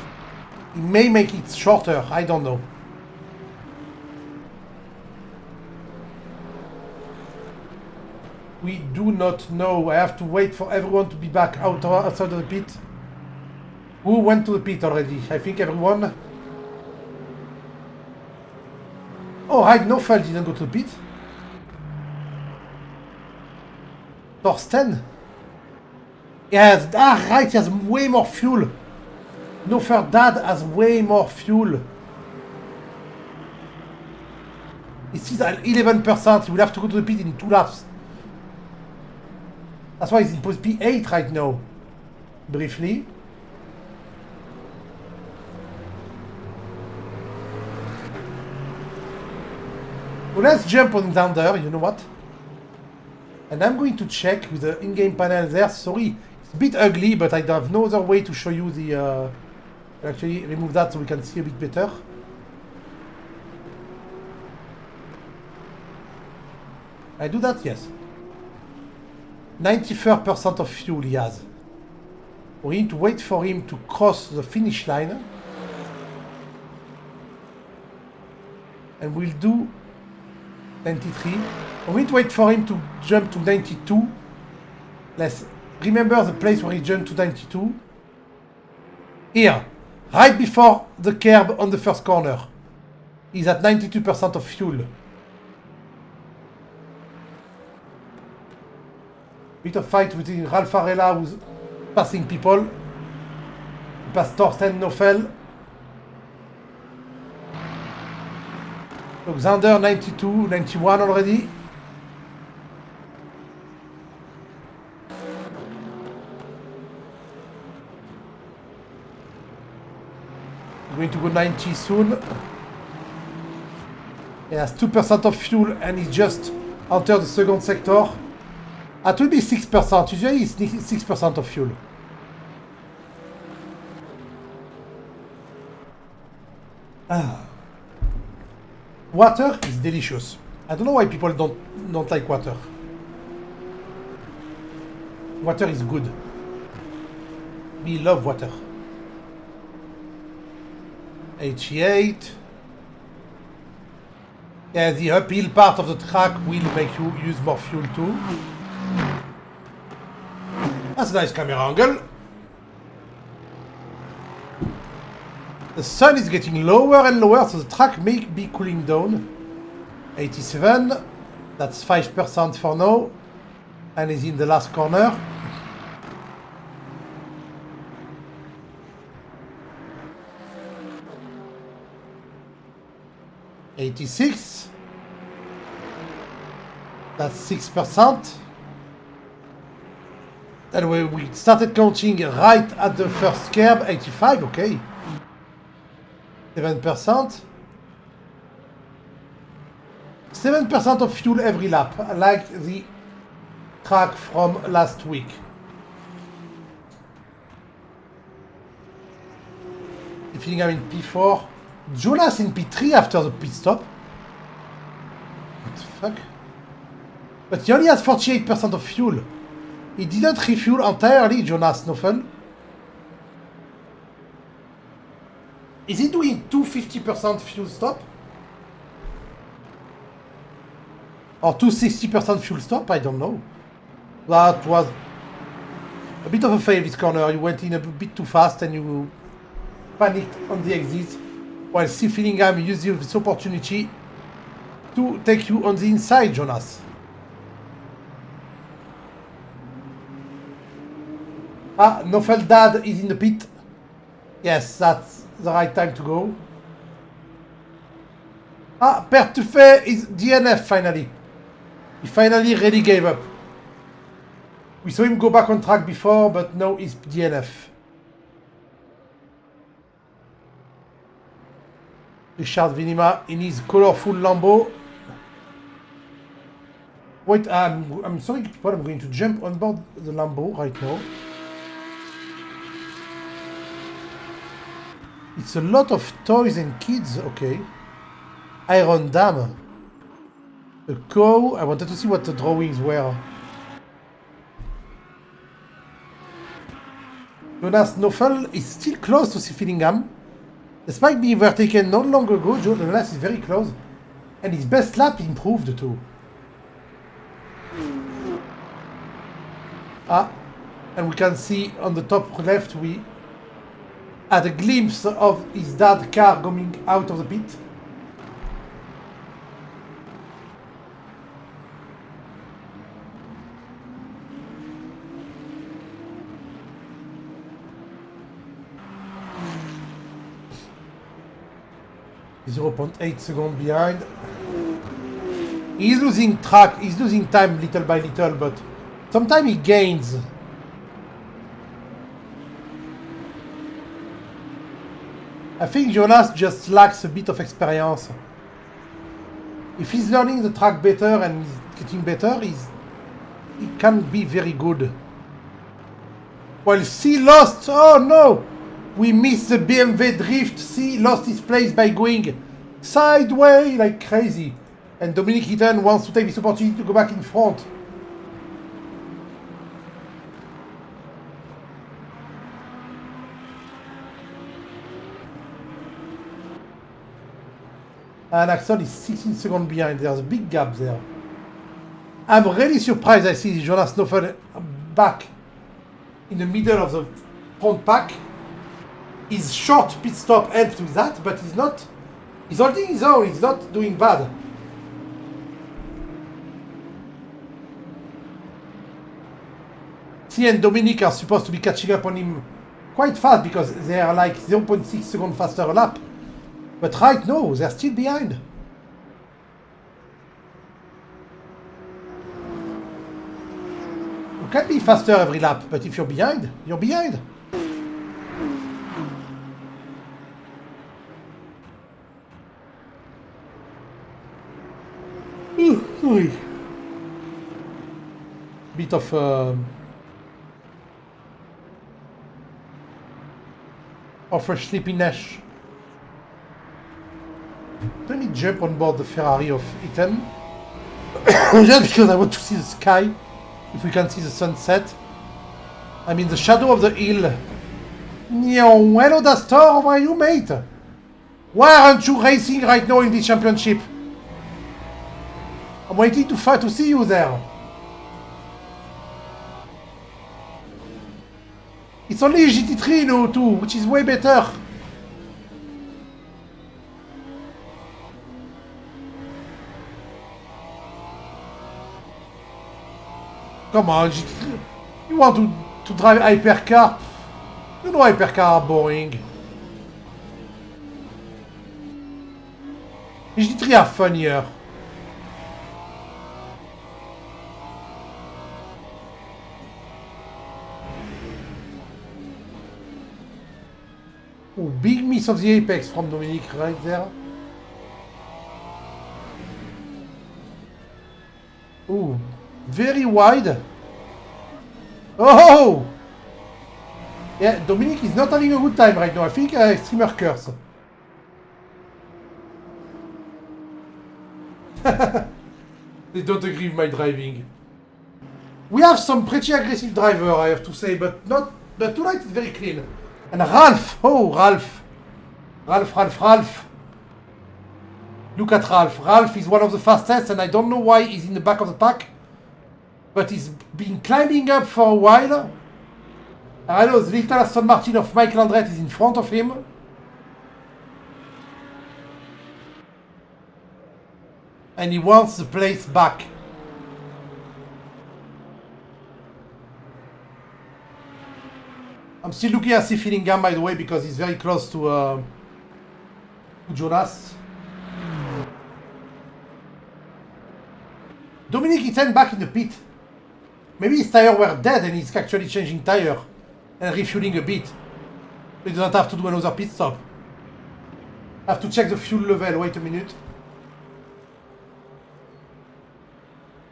he may make it shorter. I don't know. We do not know. I have to wait for everyone to be back outside of the pit. Who went to the pit already? I think everyone. Oh, right, Nofel didn't go to the pit. Thorsten? Yes, right, he has way more fuel. Nofel Dad has way more fuel. He sees at 11%. He will have to go to the pit in 2 laps. That's why he's in P8 right now. Briefly. So let's jump on Xander, you know what? And I'm going to check with the in-game panel there. Sorry, it's a bit ugly, but I have no other way to show you the... actually, remove that so we can see a bit better. I do that? Yes. 94% of fuel he has. We need to wait for him to cross the finish line. And we'll do 93. We need to wait for him to jump to 92. Let's remember the place where he jumped to 92. Here, right before the curb on the first corner. He's at 92% of fuel. Bit of fight between Ralph Varela, who's passing people. He passed Thorsten Nofel. So Xander 92, 91 already. Going to go 90 soon. He has 2% of fuel and he just entered the second sector. It will be 6%. Usually it's 6% of fuel. Water is delicious. I don't know why people don't like water. Water is good. We love water. 88. Yeah, the uphill part of the track will make you use more fuel too. That's a nice camera angle. The sun is getting lower and lower, so the track may be cooling down. 87. That's 5% for now. And is in the last corner. $86. That's 6%. And we started counting right at the first curb. 85, okay. 7%. 7% of fuel every lap, like the track from last week. If you think I'm in P4. Jonas in P3 after the pit stop. What the fuck? But he only has 48% of fuel. He didn't refuel entirely, Jonas Nofel. Is he doing 250% fuel stop? Or 260% fuel stop? I don't know. That was a bit of a fail this corner. You went in a bit too fast and you panicked on the exit. While Steve Fillingham used this opportunity to take you on the inside, Jonas. Ah, Nofel Dad is in the pit. Yes, that's the right time to go. Ah, Pertufet is DNF finally. He finally really gave up. We saw him go back on track before, but now he's DNF. Richard Vinima in his colorful Lambo. Wait, I'm sorry people, I'm going to jump on board the Lambo right now. It's a lot of toys and kids, okay. Iron Dam. A cow, I wanted to see what the drawings were. Jonas Knofel is still close to Fillingham. Despite being overtaken not long ago, Jonas is very close. And his best lap improved too. And we can see on the top left we had a glimpse of his dad's car coming out of the pit. .8 seconds behind. He's losing track, he's losing time little by little, but sometimes he gains. I think Jonas just lacks a bit of experience. If he's learning the track better and he's getting better, he can be very good. While C lost, oh no! We missed the BMW drift. C lost his place by going sideways like crazy. And Dominic Eaton wants to take this opportunity to go back in front. And Axel is 16 seconds behind. There's a big gap there. I'm really surprised I see Jonas Knofel back in the middle of the front pack. His short pit stop helped with that, but he's not. He's holding his own, he's not doing bad. C and Dominic are supposed to be catching up on him quite fast because they are like 0.6 seconds faster a lap. But right now, they're still behind. You can be faster every lap, but if you're behind, you're behind. Sorry. Bit of a sleepiness. Let me jump on board the Ferrari of Ethan. Just because I want to see the sky. If we can see the sunset. I'm in the shadow of the hill. Hello, Dastor, how are you, mate? Why aren't you racing right now in this championship? I'm waiting to see you there. It's only GT3 now too, which is way better. Come on, GT3. You want to drive hypercar? You know hypercar are boring. GT3 are funnier. Oh, big miss of the apex from Dominic right there. Oh, very wide. Oh! Yeah, Dominic is not having a good time right now. I think streamer curse. They don't agree with my driving. We have some pretty aggressive driver, I have to say, but tonight it's very clean. And Ralph! Oh, Ralph! Ralph! Look at Ralph. Ralph is one of the fastest, and I don't know why he's in the back of the pack. But he's been climbing up for a while. I know the little Aston Martin of Michael Andretti is in front of him. And he wants the place back. I'm still looking at Fillingham, by the way, because he's very close to Jonas. Dominic Eaton back in the pit. Maybe his tires were dead and he's actually changing tire and refueling a bit. He doesn't have to do another pit stop. I have to check the fuel level. Wait a minute.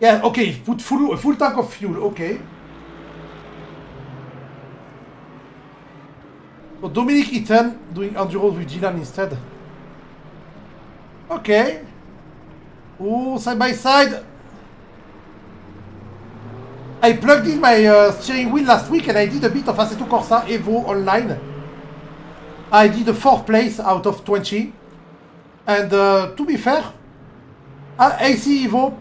Yeah, okay, put a full tank of fuel, okay. So Dominic Eaton doing enduro with Dylan instead. Okay. Oh, side by side. I plugged in my steering wheel last week and I did a bit of Assetto Corsa Evo online. I did a 4th place out of 20. And to be fair, AC Evo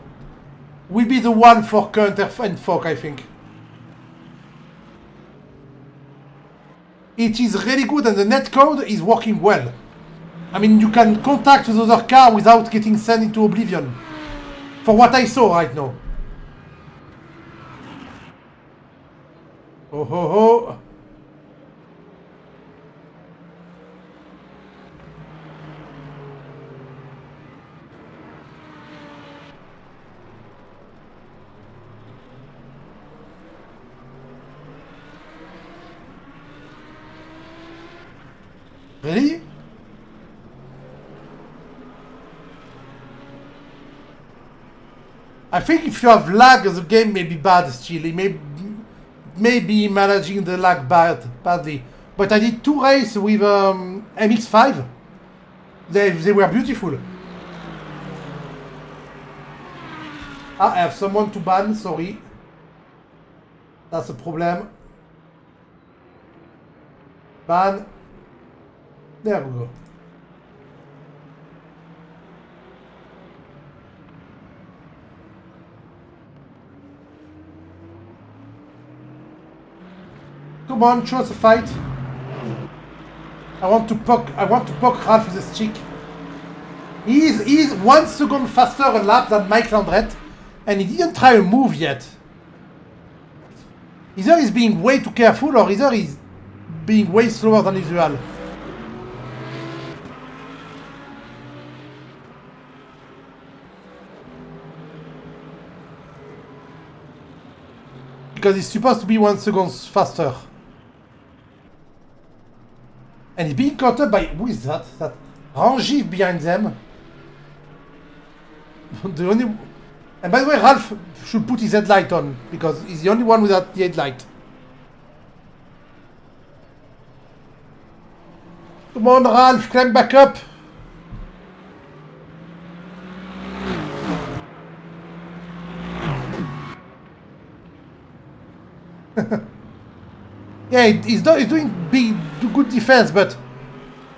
will be the one for Counter and Folk, I think. It is really good and the netcode is working well. I mean, you can contact the other car without getting sent into oblivion. For what I saw right now. Oh ho ho. Really? I think if you have lag, the game may be bad still. It may be managing the lag badly. But I did 2 races with MX5. They were beautiful. Ah, I have someone to ban, sorry. That's a problem. Ban. There we go. Come on, choose a fight. I want to poke Ralph with a stick. He's 1 second faster a lap than Mike Landrette, and he didn't try a move yet. Either he's being way too careful, or either he's being way slower than usual. Because he's supposed to be 1 second faster. And he's being caught up by... Who is that? That Rangiv behind them. The only... And by the way, Ralph should put his headlight on, because he's the only one without the headlight. Come on, Ralph, climb back up. Yeah, he's doing good defense, but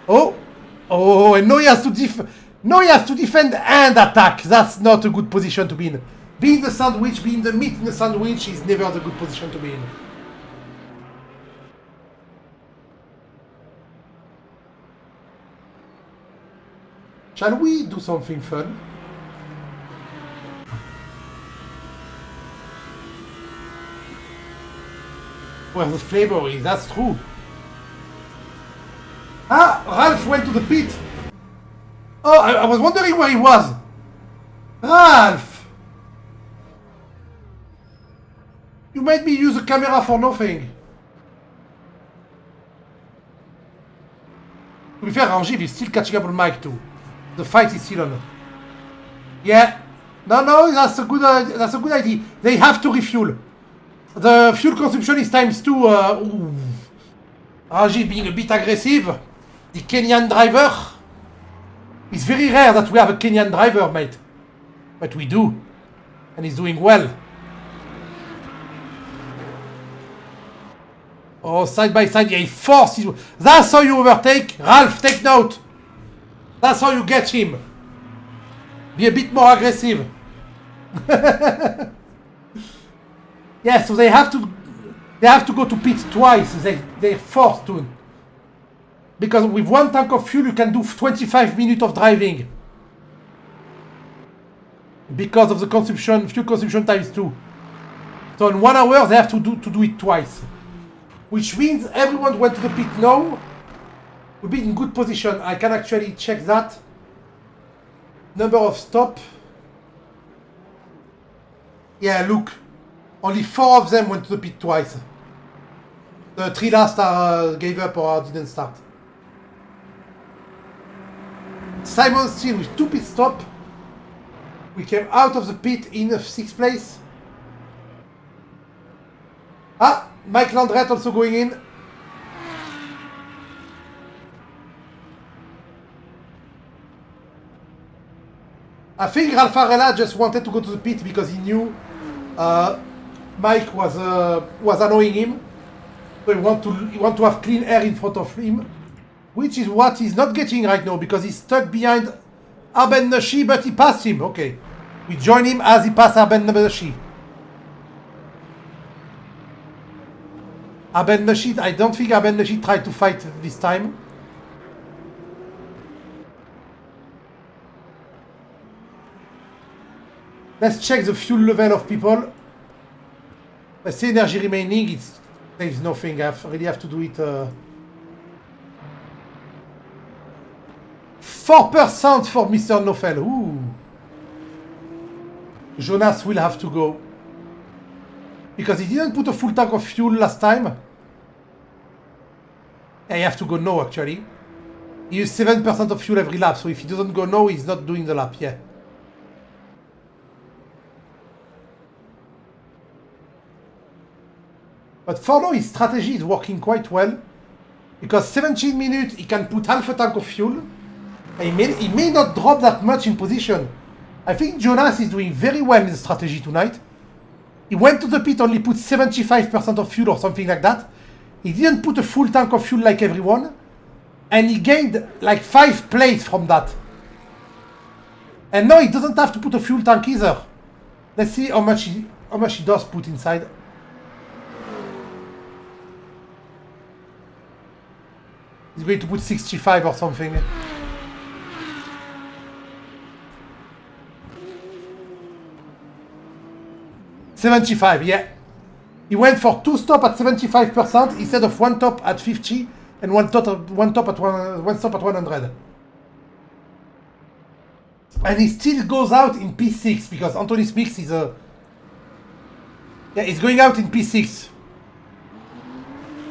and now he has to defend and attack. That's not a good position to be in. Being the sandwich, being the meat in the sandwich is never the good position to be in. Shall we do something fun? Where the flavor is, that's true. Ah, Ralph went to the pit. Oh, I was wondering where he was. Ralph! You made me use the camera for nothing. To be fair, Rangiv is still catching up on Mike too. The fight is still on. Yeah. No, that's a good idea. They have to refuel. The fuel consumption is ×2. Rangiv being a bit aggressive. The Kenyan driver. It's very rare that we have a Kenyan driver, mate. But we do. And he's doing well. Oh, side by side, yeah, he forces you. That's how you overtake. Ralph, take note. That's how you get him. Be a bit more aggressive. Yeah, so they have to go to pit twice. They're forced to. Because with 1 tank of fuel you can do 25 minutes of driving. Because of the fuel consumption ×2. So in 1 hour they have to do it twice. Which means everyone went to the pit now. We'll be in good position. I can actually check that. Number of stop. Yeah, look. Only 4 of them went to the pit twice. The 3 last gave up or didn't start. Simon still with 2 pit stop. We came out of the pit in 6th place. Ah, Mike Landret also going in. I think Ralph Arella just wanted to go to the pit because he knew Mike was annoying him. So he want to have clean air in front of him, which is what he's not getting right now because he's stuck behind Arben Nashi, but he passed him. Okay, we join him as he passed Arben Nashi. Arben Nashi, I don't think Arben Nashi tried to fight this time. Let's check the fuel level of people. Let's see energy remaining. There's nothing. I really have to do it. 4% for Mr. Nofel. Ooh. Jonas will have to go. Because he didn't put a full tank of fuel last time. I have to go now, actually. He used 7% of fuel every lap. So if he doesn't go now, he's not doing the lap. Yeah. But for now, his strategy is working quite well. Because 17 minutes, he can put half a tank of fuel. And he may not drop that much in position. I think Jonas is doing very well in the strategy tonight. He went to the pit, only put 75% of fuel or something like that. He didn't put a full tank of fuel like everyone. And he gained like 5 plates from that. And now he doesn't have to put a fuel tank either. Let's see how much he does put inside. He's going to put 65 or something. $75, yeah. He went for 2 stops at 75% instead of 1 top at 50 and one stop at 100. And he still goes out in P6 because Anthony Smith is he's going out in P6.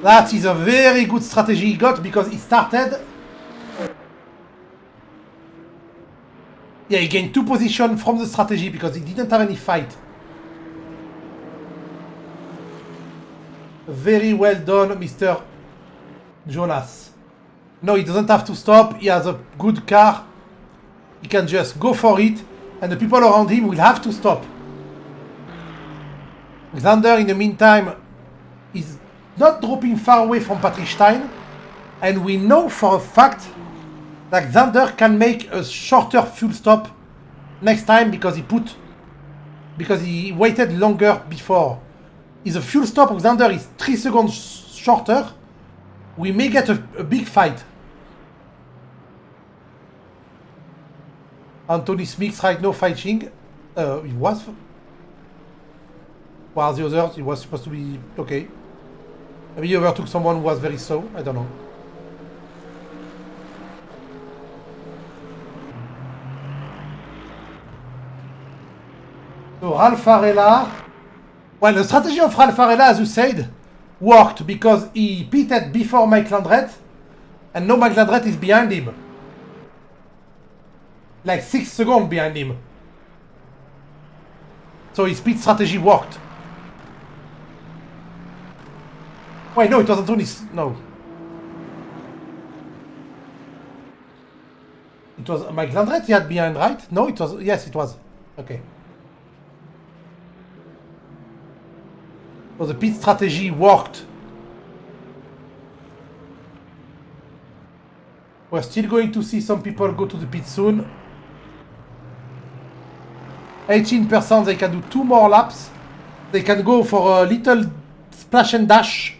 That is a very good strategy he got because he started. Yeah, he gained 2 positions from the strategy because he didn't have any fight. Very well done, Mr. Jonas. No, he doesn't have to stop. He has a good car. He can just go for it. And the people around him will have to stop. Xander, in the meantime, is not dropping far away from Patrick Stein. And we know for a fact that Xander can make a shorter fuel stop next time because he waited longer before. If the fuel stop of Xander is 3 seconds shorter, we may get a big fight. Anthony Smith right now fighting. He was. While the others, he was supposed to be okay. Maybe he overtook someone who was very slow. I don't know. So Ralph Arella. Well, the strategy of Ralph Arella, as you said, worked because he pitted before Mike Landret, and now Mike Landret is behind him. Like 6 seconds behind him. So his pit strategy worked. Wait, no, it wasn't only... No. It was Mike Landret he had behind, right? No, it was... Yes, it was. Okay. So the pit strategy worked. We're still going to see some people go to the pit soon. 18%, they can do 2 more laps. They can go for a little splash and dash.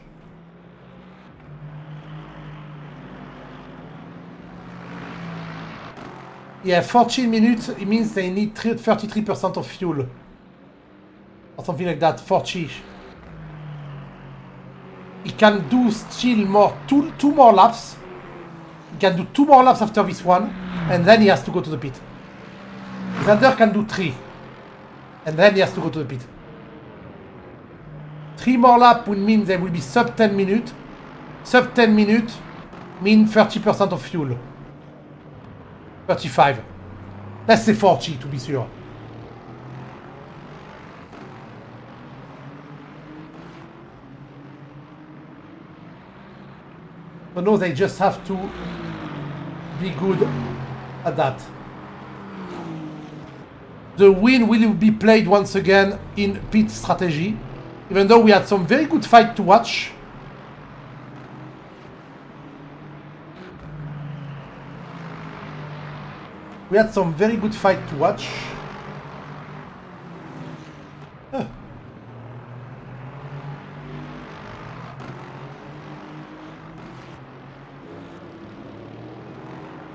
Yeah, 14 minutes, it means they need 33% of fuel. Or something like that, 40. He can do still more, two more laps. He can do 2 more laps after this one, and then he has to go to the pit. Xander can do 3, and then he has to go to the pit. 3 more laps would mean they will be sub 10 minutes. Sub 10 minutes mean 30% of fuel. 35. Let's say 40 to be sure. But no, they just have to be good at that. The win will be played once again in pit strategy, even though we had some very good fight to watch. We had some very good fight to watch.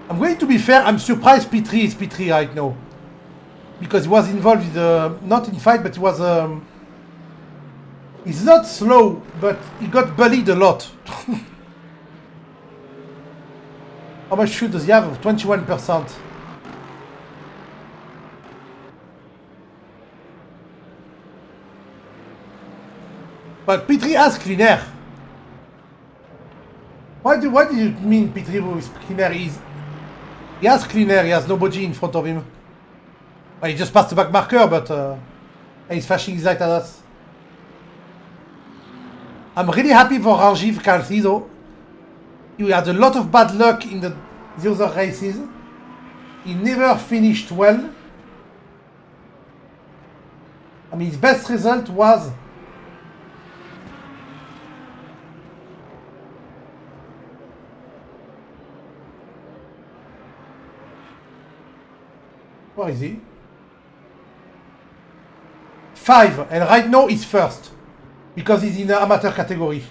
I'm going to be fair, I'm surprised P3 is P3 right now. Because he was involved in the, not in fight, but he was, he's not slow, but he got bullied a lot. How much fuel does he have? 21%. But P3 has clean air. What do you mean P3 with clean air? He has clean air, he has nobody in front of him. Well, he just passed the back marker, but he's flashing his light at us. I'm really happy for Rangiv Calci though. He had a lot of bad luck in the other races. He never finished well. I mean, his best result was where is he? 5, and right now he's first because he's in the amateur category.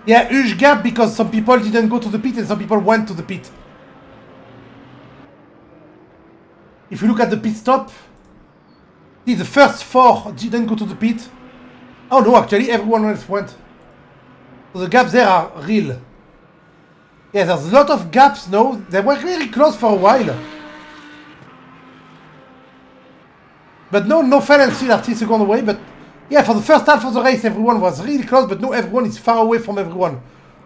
Yeah, huge gap because some people didn't go to the pit and some people went to the pit. If you look at the pit stop, see the first 4 didn't go to the pit. Oh no, actually everyone else went. So the gaps there are real. Yeah, there's a lot of gaps now. They were very close for a while. But no fell and still are 3 seconds away. But yeah, for the first half of the race everyone was really close, but now everyone is far away from everyone.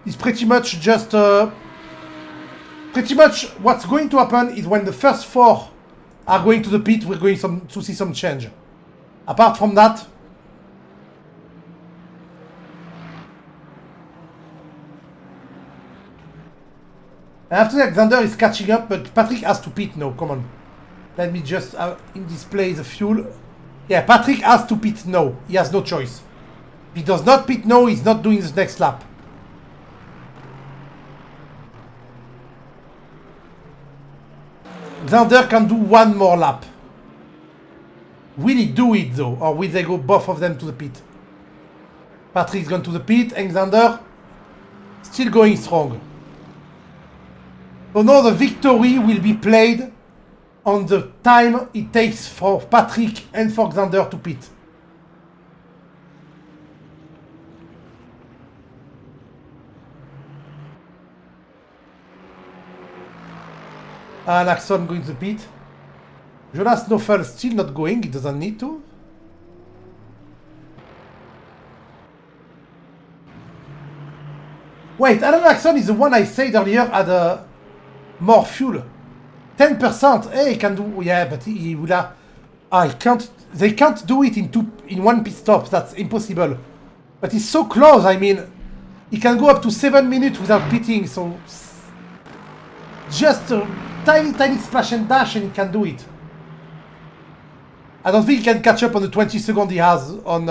It's pretty much just pretty much what's going to happen is when the first 4 are going to the pit, we're going to see some change. Apart from that, after Alexander is catching up, but Patrick has to pit now. Come on. Let me just in display the fuel. Yeah, Patrick has to pit now. He has no choice. If he does not pit now, he's not doing the next lap. Alexander can do 1 more lap. Will he do it though? Or will they go both of them to the pit? Patrick's gone to the pit. Alexander still going strong. So now the victory will be played on the time it takes for Patrick and for Alexander to pit. And Axon going to the pit. Jonas Knofel still not going, he doesn't need to. Wait, Alan Axon is the one I said earlier had more fuel. 10%. Hey, he can do. Yeah, but he will have. He can't. They can't do it in 1 pit stop. That's impossible. But he's so close. I mean, he can go up to 7 minutes without pitting. So just a tiny splash and dash, and he can do it. I don't think he can catch up on the 20 seconds he has on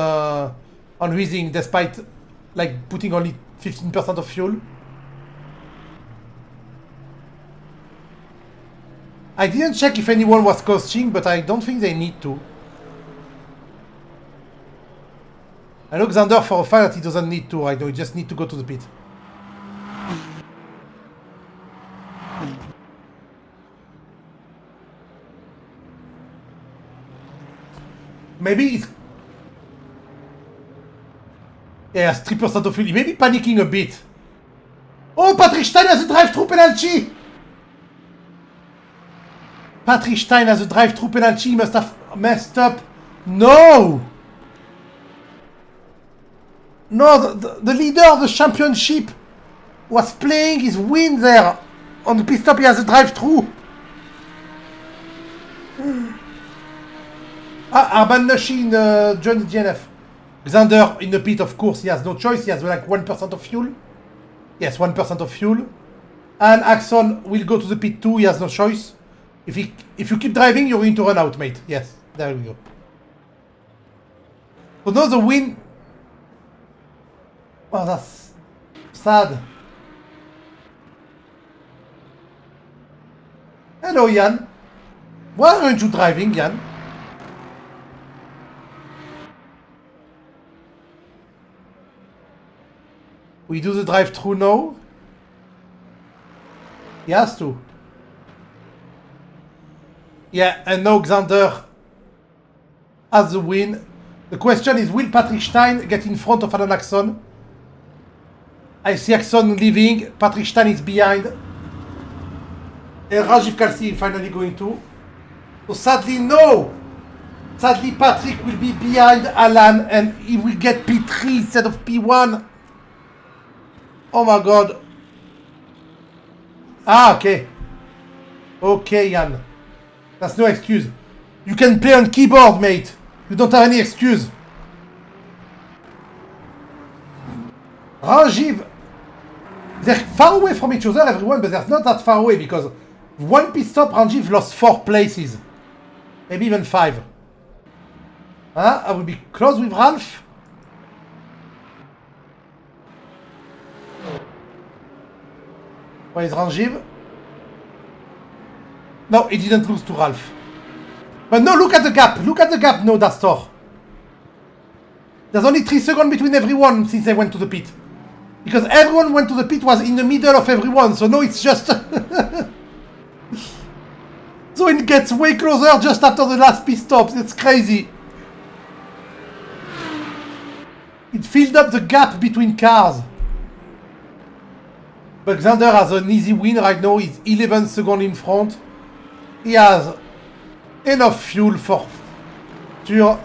Weezing, despite like putting only 15% of fuel. I didn't check if anyone was coasting, but I don't think they need to. I know Xander for a fact that he doesn't need to. I know he just need to go to the pit. Maybe it's... Yeah, 3% of fuel. He may be panicking a bit. Oh, Patrick Stein has a drive-through penalty! Patrick Stein has a drive-through penalty. He must have messed up. No! No, the leader of the championship was playing his win there. On the pit stop, he has a drive-through. Arban Nashi joined the DNF. Xander in the pit, of course, he has no choice. He has like 1% of fuel. Yes, 1% of fuel. And Axon will go to the pit too. He has no choice. If you keep driving, you're going to run out, mate. Yes, there we go. So now the win. Oh, that's sad. Hello, Jan. Why aren't you driving, Jan? We do the drive-through now? He has to. Yeah, and now Xander has the win. The question is, will Patrick Stein get in front of Alan Axon? I see Axon leaving. Patrick Stein is behind. And Rajiv Kalsi finally going to. So sadly, no! Sadly, Patrick will be behind Alan and he will get P3 instead of P1. Oh my god. Ah, okay. Okay, Jan. That's no excuse. You can play on keyboard, mate. You don't have any excuse. Rajiv. They're far away from each other, everyone, but they're not that far away because one pit stop, Rajiv lost 4 places. Maybe even 5. I will be close with Ralph. Where is Ranjiv? No, he didn't lose to Ralph. But no, look at the gap. Look at the gap, no, Dastor. There's only 3 seconds between everyone since they went to the pit. Because everyone went to the pit was in the middle of everyone. So no, it's just... So it gets way closer just after the last pit stops. It's crazy. It filled up the gap between cars. But Xander has an easy win right now. He's 11 seconds in front. He has enough fuel for sure.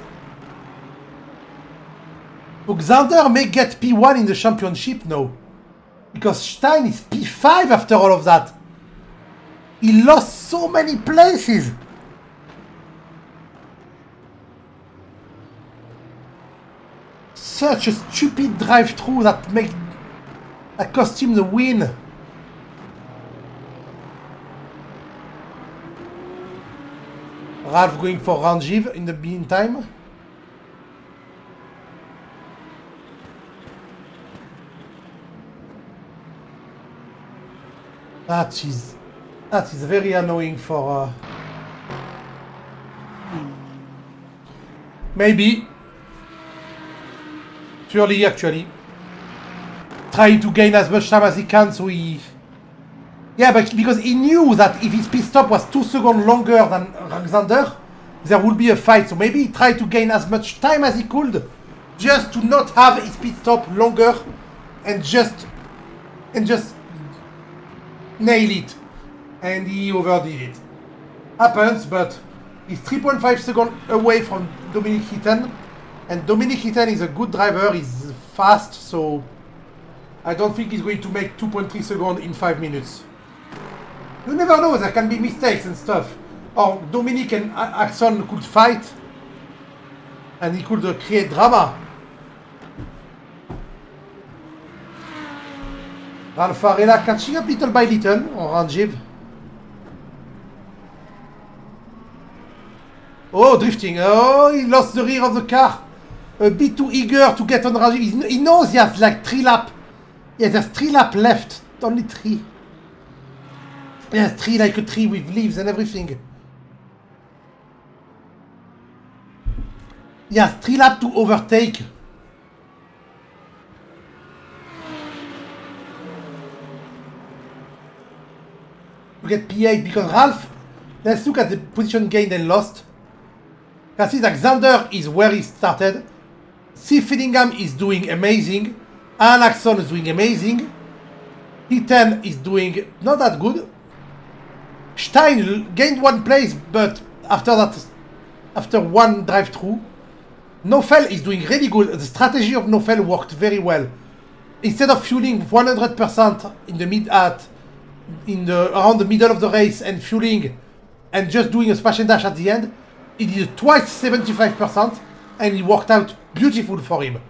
So Xander may get P1 in the championship now. Because Stein is P5 after all of that. He lost so many places. Such a stupid drive-through that cost him the win. Ralph going for Ranjiv in the meantime. That is very annoying for... Maybe. Purely, actually. Trying to gain as much time as he can, so he... Yeah, but because he knew that if his pit stop was 2 seconds longer than Xander, there would be a fight. So maybe he tried to gain as much time as he could, just to not have his pit stop longer, and just nail it. And he overdid it. Happens, but he's 3.5 seconds away from Dominic Heaton. And Dominic Heaton is a good driver, he's fast, so I don't think he's going to make 2.3 seconds in 5 minutes. You never know, there can be mistakes and stuff. Or Dominic and Axon could fight, and he could create drama. Ralph Varela catching up little by little on Ranjiv. Oh, drifting. Oh, he lost the rear of the car. A bit too eager to get on Ranjiv. He knows he has like 3 laps. Yeah, there's 3 laps left. Only 3. Yes, 3 like a tree with leaves and everything. He has 3 laps to overtake. To get P8 because Ralph, let's look at the position gained and lost. You can see that Xander is where he started. C. Fillingham is doing amazing. Alan Axon is doing amazing. P10 is doing not that good. Stein gained 1 place, but after that, after 1 drive-through. Nofel is doing really good. The strategy of Nofel worked very well. Instead of fueling 100% in the around the middle of the race and fueling and just doing a smash and dash at the end, he did twice 75% and it worked out beautiful for him.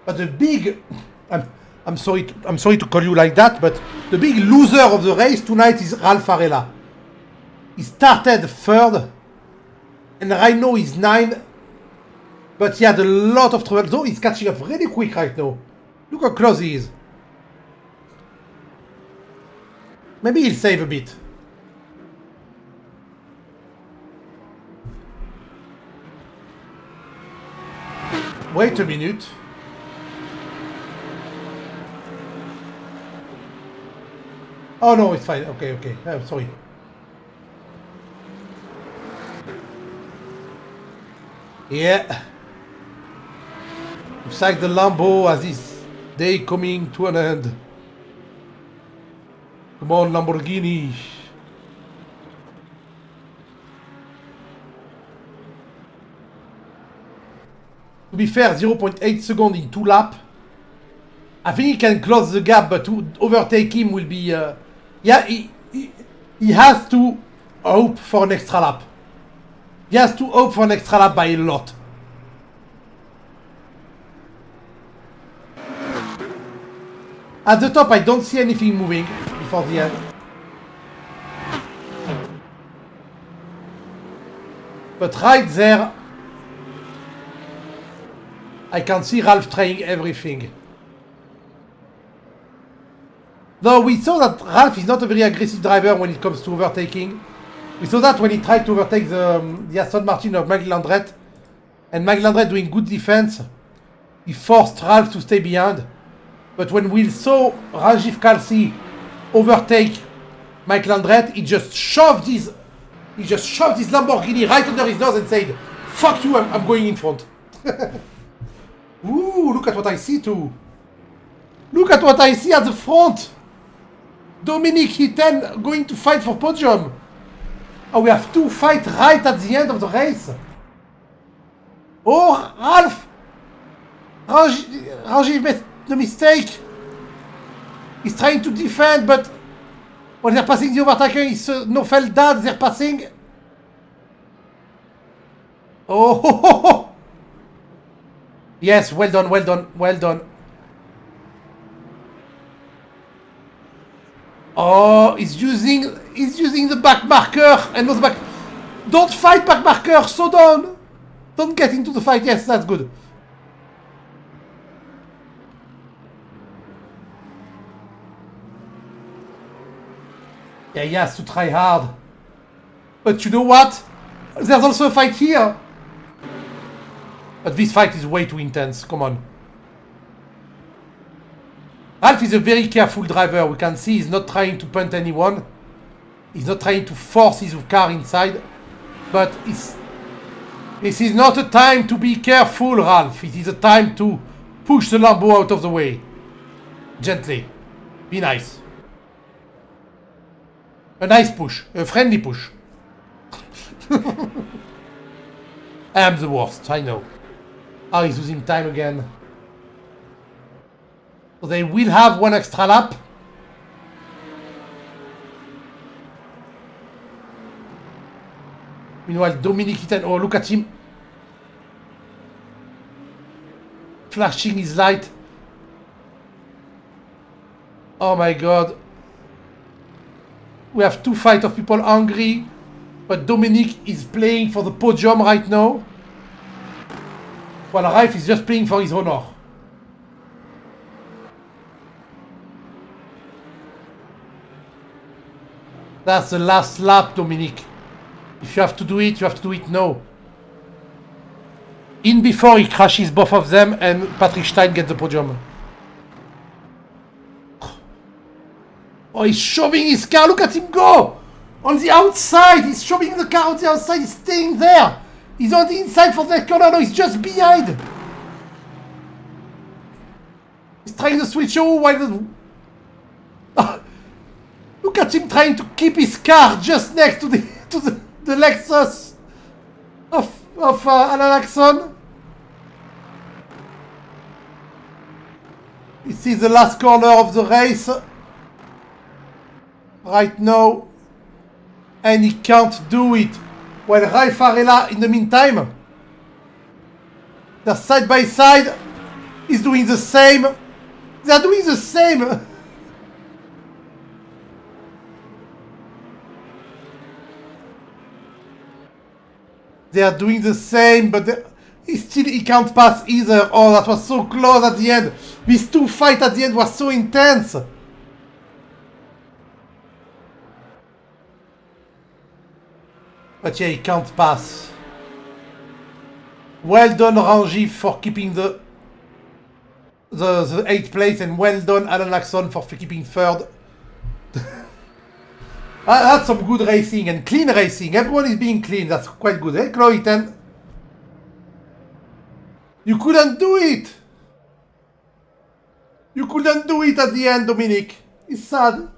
But the big, I'm sorry to call you like that, but the big loser of the race tonight is Ralph Varela. He started third, and right now he's 9, but he had a lot of trouble. Though he's catching up really quick right now. Look how close he is. Maybe he'll save a bit. Wait a minute. Oh no, it's fine. Okay. I'm sorry. Yeah. Looks like the Lambo has his day coming to an end. Come on, Lamborghini. To be fair, 0.8 seconds in 2 laps. I think he can close the gap, but to overtake him will be... yeah, he has to hope for an extra lap. He has to hope for an extra lap by a lot. At the top, I don't see anything moving before the end. But right there, I can see Ralph trying everything. Though we saw that Ralph is not a very aggressive driver when it comes to overtaking. We saw that when he tried to overtake the Aston Martin of Mike Landret. And Mike Landret doing good defense. He forced Ralph to stay behind. But when we saw Rajiv Kalsi overtake Mike Landret, he just shoved his Lamborghini right under his nose and said, "Fuck you, I'm going in front." Ooh, look at what I see too. Look at what I see at the front. Dominic Hitten going to fight for podium. Oh, we have 2 fights right at the end of the race. Oh, Ralph! Rajiv made the mistake. He's trying to defend, but when they're passing the overtaker, it's Nofel dad they're passing. Oh! Yes, well done. Oh, he's using the back marker and not the back. Don't fight back marker, slow down. Don't get into the fight. Yes, that's good. Yeah, he has to try hard. But you know what? There's also a fight here. But this fight is way too intense. Come on. Ralph is a very careful driver. We can see he's not trying to punt anyone. He's not trying to force his car inside. But this is not a time to be careful, Ralph. It is a time to push the Lambo out of the way. Gently. Be nice. A nice push. A friendly push. I am the worst, I know. Oh, he's losing time again. So they will have 1 extra lap. Meanwhile, Dominic Hitten, oh, look at him. Flashing his light. Oh my god. We have 2 fights of people angry. But Dominic is playing for the podium right now. While Ralph is just playing for his honor. That's the last lap, Dominic. If you have to do it, you have to do it now. In before he crashes both of them and Patrick Stein gets the podium. Oh, he's shoving his car. Look at him go! On the outside! He's shoving the car on the outside. He's staying there. He's on the inside for that corner. No, he's just behind. He's trying to switch over while the... Oh, look at him trying to keep his car just next to the Lexus of Alan Axon. This is the last corner of the race. Right now. And he can't do it. Well, Ralf Varela, in the meantime, they're side by side. He's doing the same. They're doing the same. They are doing the same, but he can't pass either. Oh, that was so close at the end. These two fights at the end were so intense. But yeah, he can't pass. Well done, Rangiv, for keeping the 8th place, and well done, Alan Laxon, for keeping 3rd. That's some good racing and clean racing. Everyone is being clean. That's quite good, eh, Chloe10? You couldn't do it. You couldn't do it at the end, Dominic. It's sad.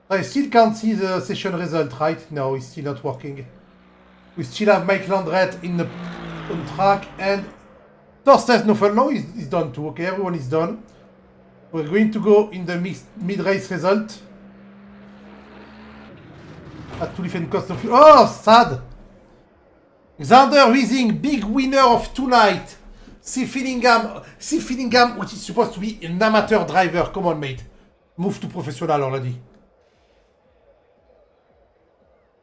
I still can't see the session result, right? No, it's still not working. We still have Mike Landret on track, and Torsten Snoffel. No, he's done too. Okay, everyone is done. We're going to go in the mid-race result. At Tulifen cost of... Oh, sad! Xander Wiesing, big winner of tonight. C. Fillingham, which is supposed to be an amateur driver. Come on, mate. Move to professional already.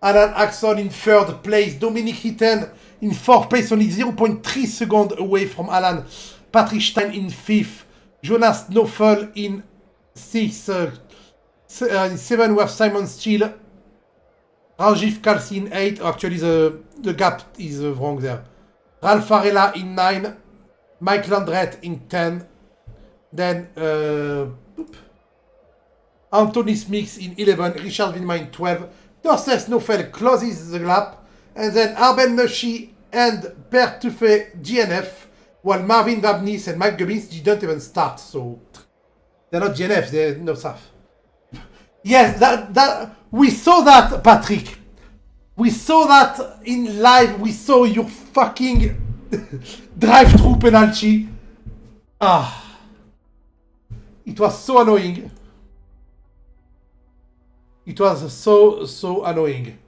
Alan Axon in 3rd place. Dominic Hitten in 4th place, only 0.3 seconds away from Alan. Patrick Stein in 5th. Jonas Knoffel in 6th. 7 we have Simon Steele. Rangiv Kalsi in 8th. Actually, the gap is wrong there. Ralf Varela in 9. Mike Landret in 10. Then Anthony Smith in 11. Richard Winma in 12. Torsten Snoffel closes the lap. And then Arben Nushi and Per Tuffet DNF. While Marvin Vabnis and Mike Gubbins didn't even start, so they're not DNF, they're no stuff. Yes, that we saw that, Patrick. We saw that in live. We saw your fucking drive-through penalty. Ah, it was so annoying. It was so annoying.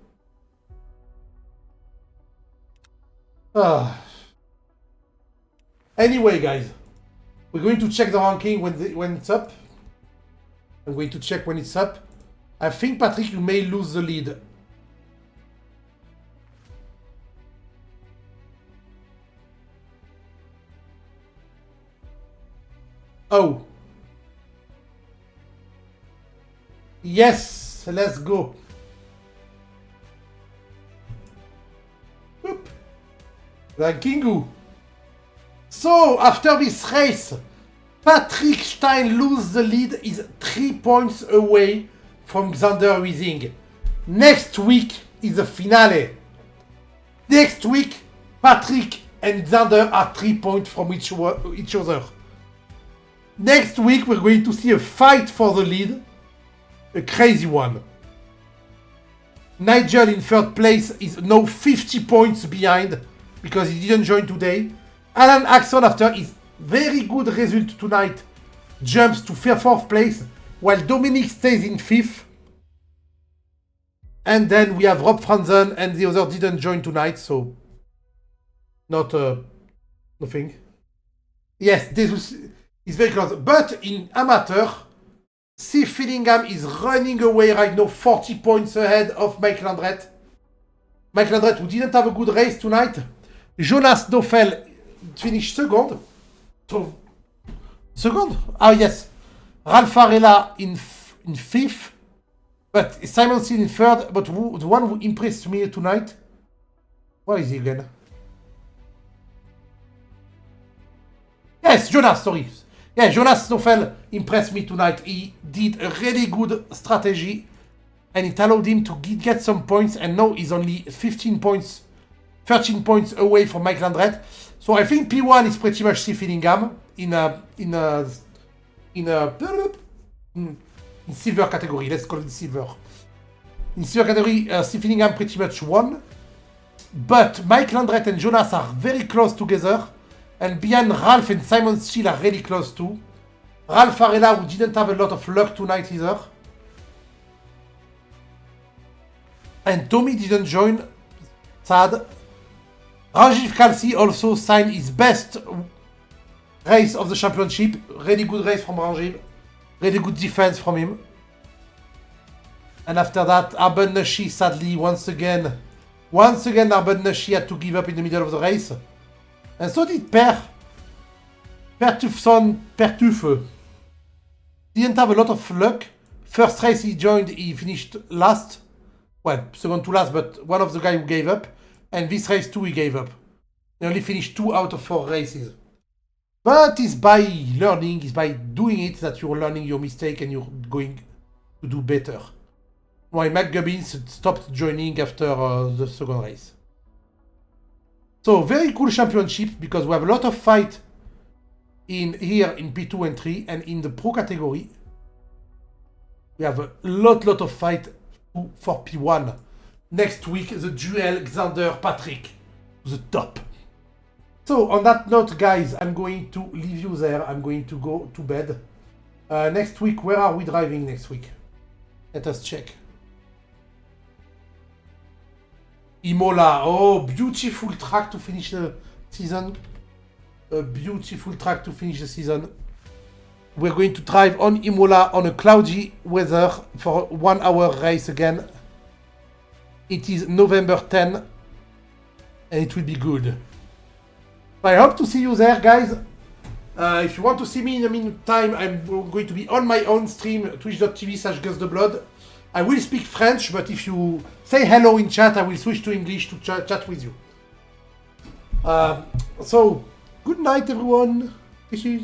Ah. Anyway, guys, we're going to check the ranking when it's up. I'm going to check when it's up. I think, Patrick, you may lose the lead. Oh. Yes, let's go. Oop. Rankingu. So, after this race, Patrick Stein loses the lead, is 3 points away from Xander Wiesing. Next week is the finale. Next week, Patrick and Xander are 3 points from each other. Next week, we're going to see a fight for the lead. A crazy one. Nigel in 3rd place is now 50 points behind because he didn't join today. Alan Axon, after his very good result tonight, jumps to 4th place, while Dominic stays in 5th. And then we have Rob Franzen, and the other didn't join tonight, so not nothing. Yes, this is very close. But in amateur, C. Fillingham is running away right now, 40 points ahead of Mike Landret. Mike Landret, who didn't have a good race tonight. Jonas Knoffel finished second. Second? Ah, yes. Ralf Varela in 5th. But Simon Steele in 3rd. But the one who impressed me tonight. Where is he again? Yes, Jonas, sorry. Yeah, Jonas Knoffel impressed me tonight. He did a really good strategy. And it allowed him to get some points. And now he's only 13 points away from Mike Landret. So I think P1 is pretty much C. Fillingham in silver category. Let's call it silver. In silver category, C. Fillingham pretty much won. But Mike Landret and Jonas are very close together. And behind Ralph and Simon Steele are really close too. Ralph Varela, who didn't have a lot of luck tonight either. And Tommy didn't join. Sad. Rajiv Kalsi also signed his best race of the championship. Really good race from Rajiv. Really good defense from him. And after that, Arben Nashi, sadly, once again, Arben Nashi had to give up in the middle of the race. And so did Pertufson Pertuffe. Didn't have a lot of luck. First race he joined, he finished last. Well, second to last, but one of the guys who gave up. And this race too, he gave up. He only finished 2 out of 4 races. But it's by learning, it's by doing it that you're learning your mistake and you're going to do better. Why McGubbins stopped joining after the second race. So very cool championship because we have a lot of fight in here in P2 and 3 and in the pro category. We have a lot of fight for P1. Next week, the duel Xander Patrick to the top. So on that note, guys, I'm going to leave you there. I'm going to go to bed. Next week, where are we driving next week? Let us check. Imola. Oh, beautiful track to finish the season. A beautiful track to finish the season. We're going to drive on Imola on a cloudy weather for a 1 hour race again. It is November 10 and it will be good. I hope to see you there, guys. If you want to see me in the meantime, I'm going to be on my own stream, twitch.tv/GusTheBlood. I will speak French, but if you say hello in chat, I will switch to English to chat with you. So, good night, everyone. This is...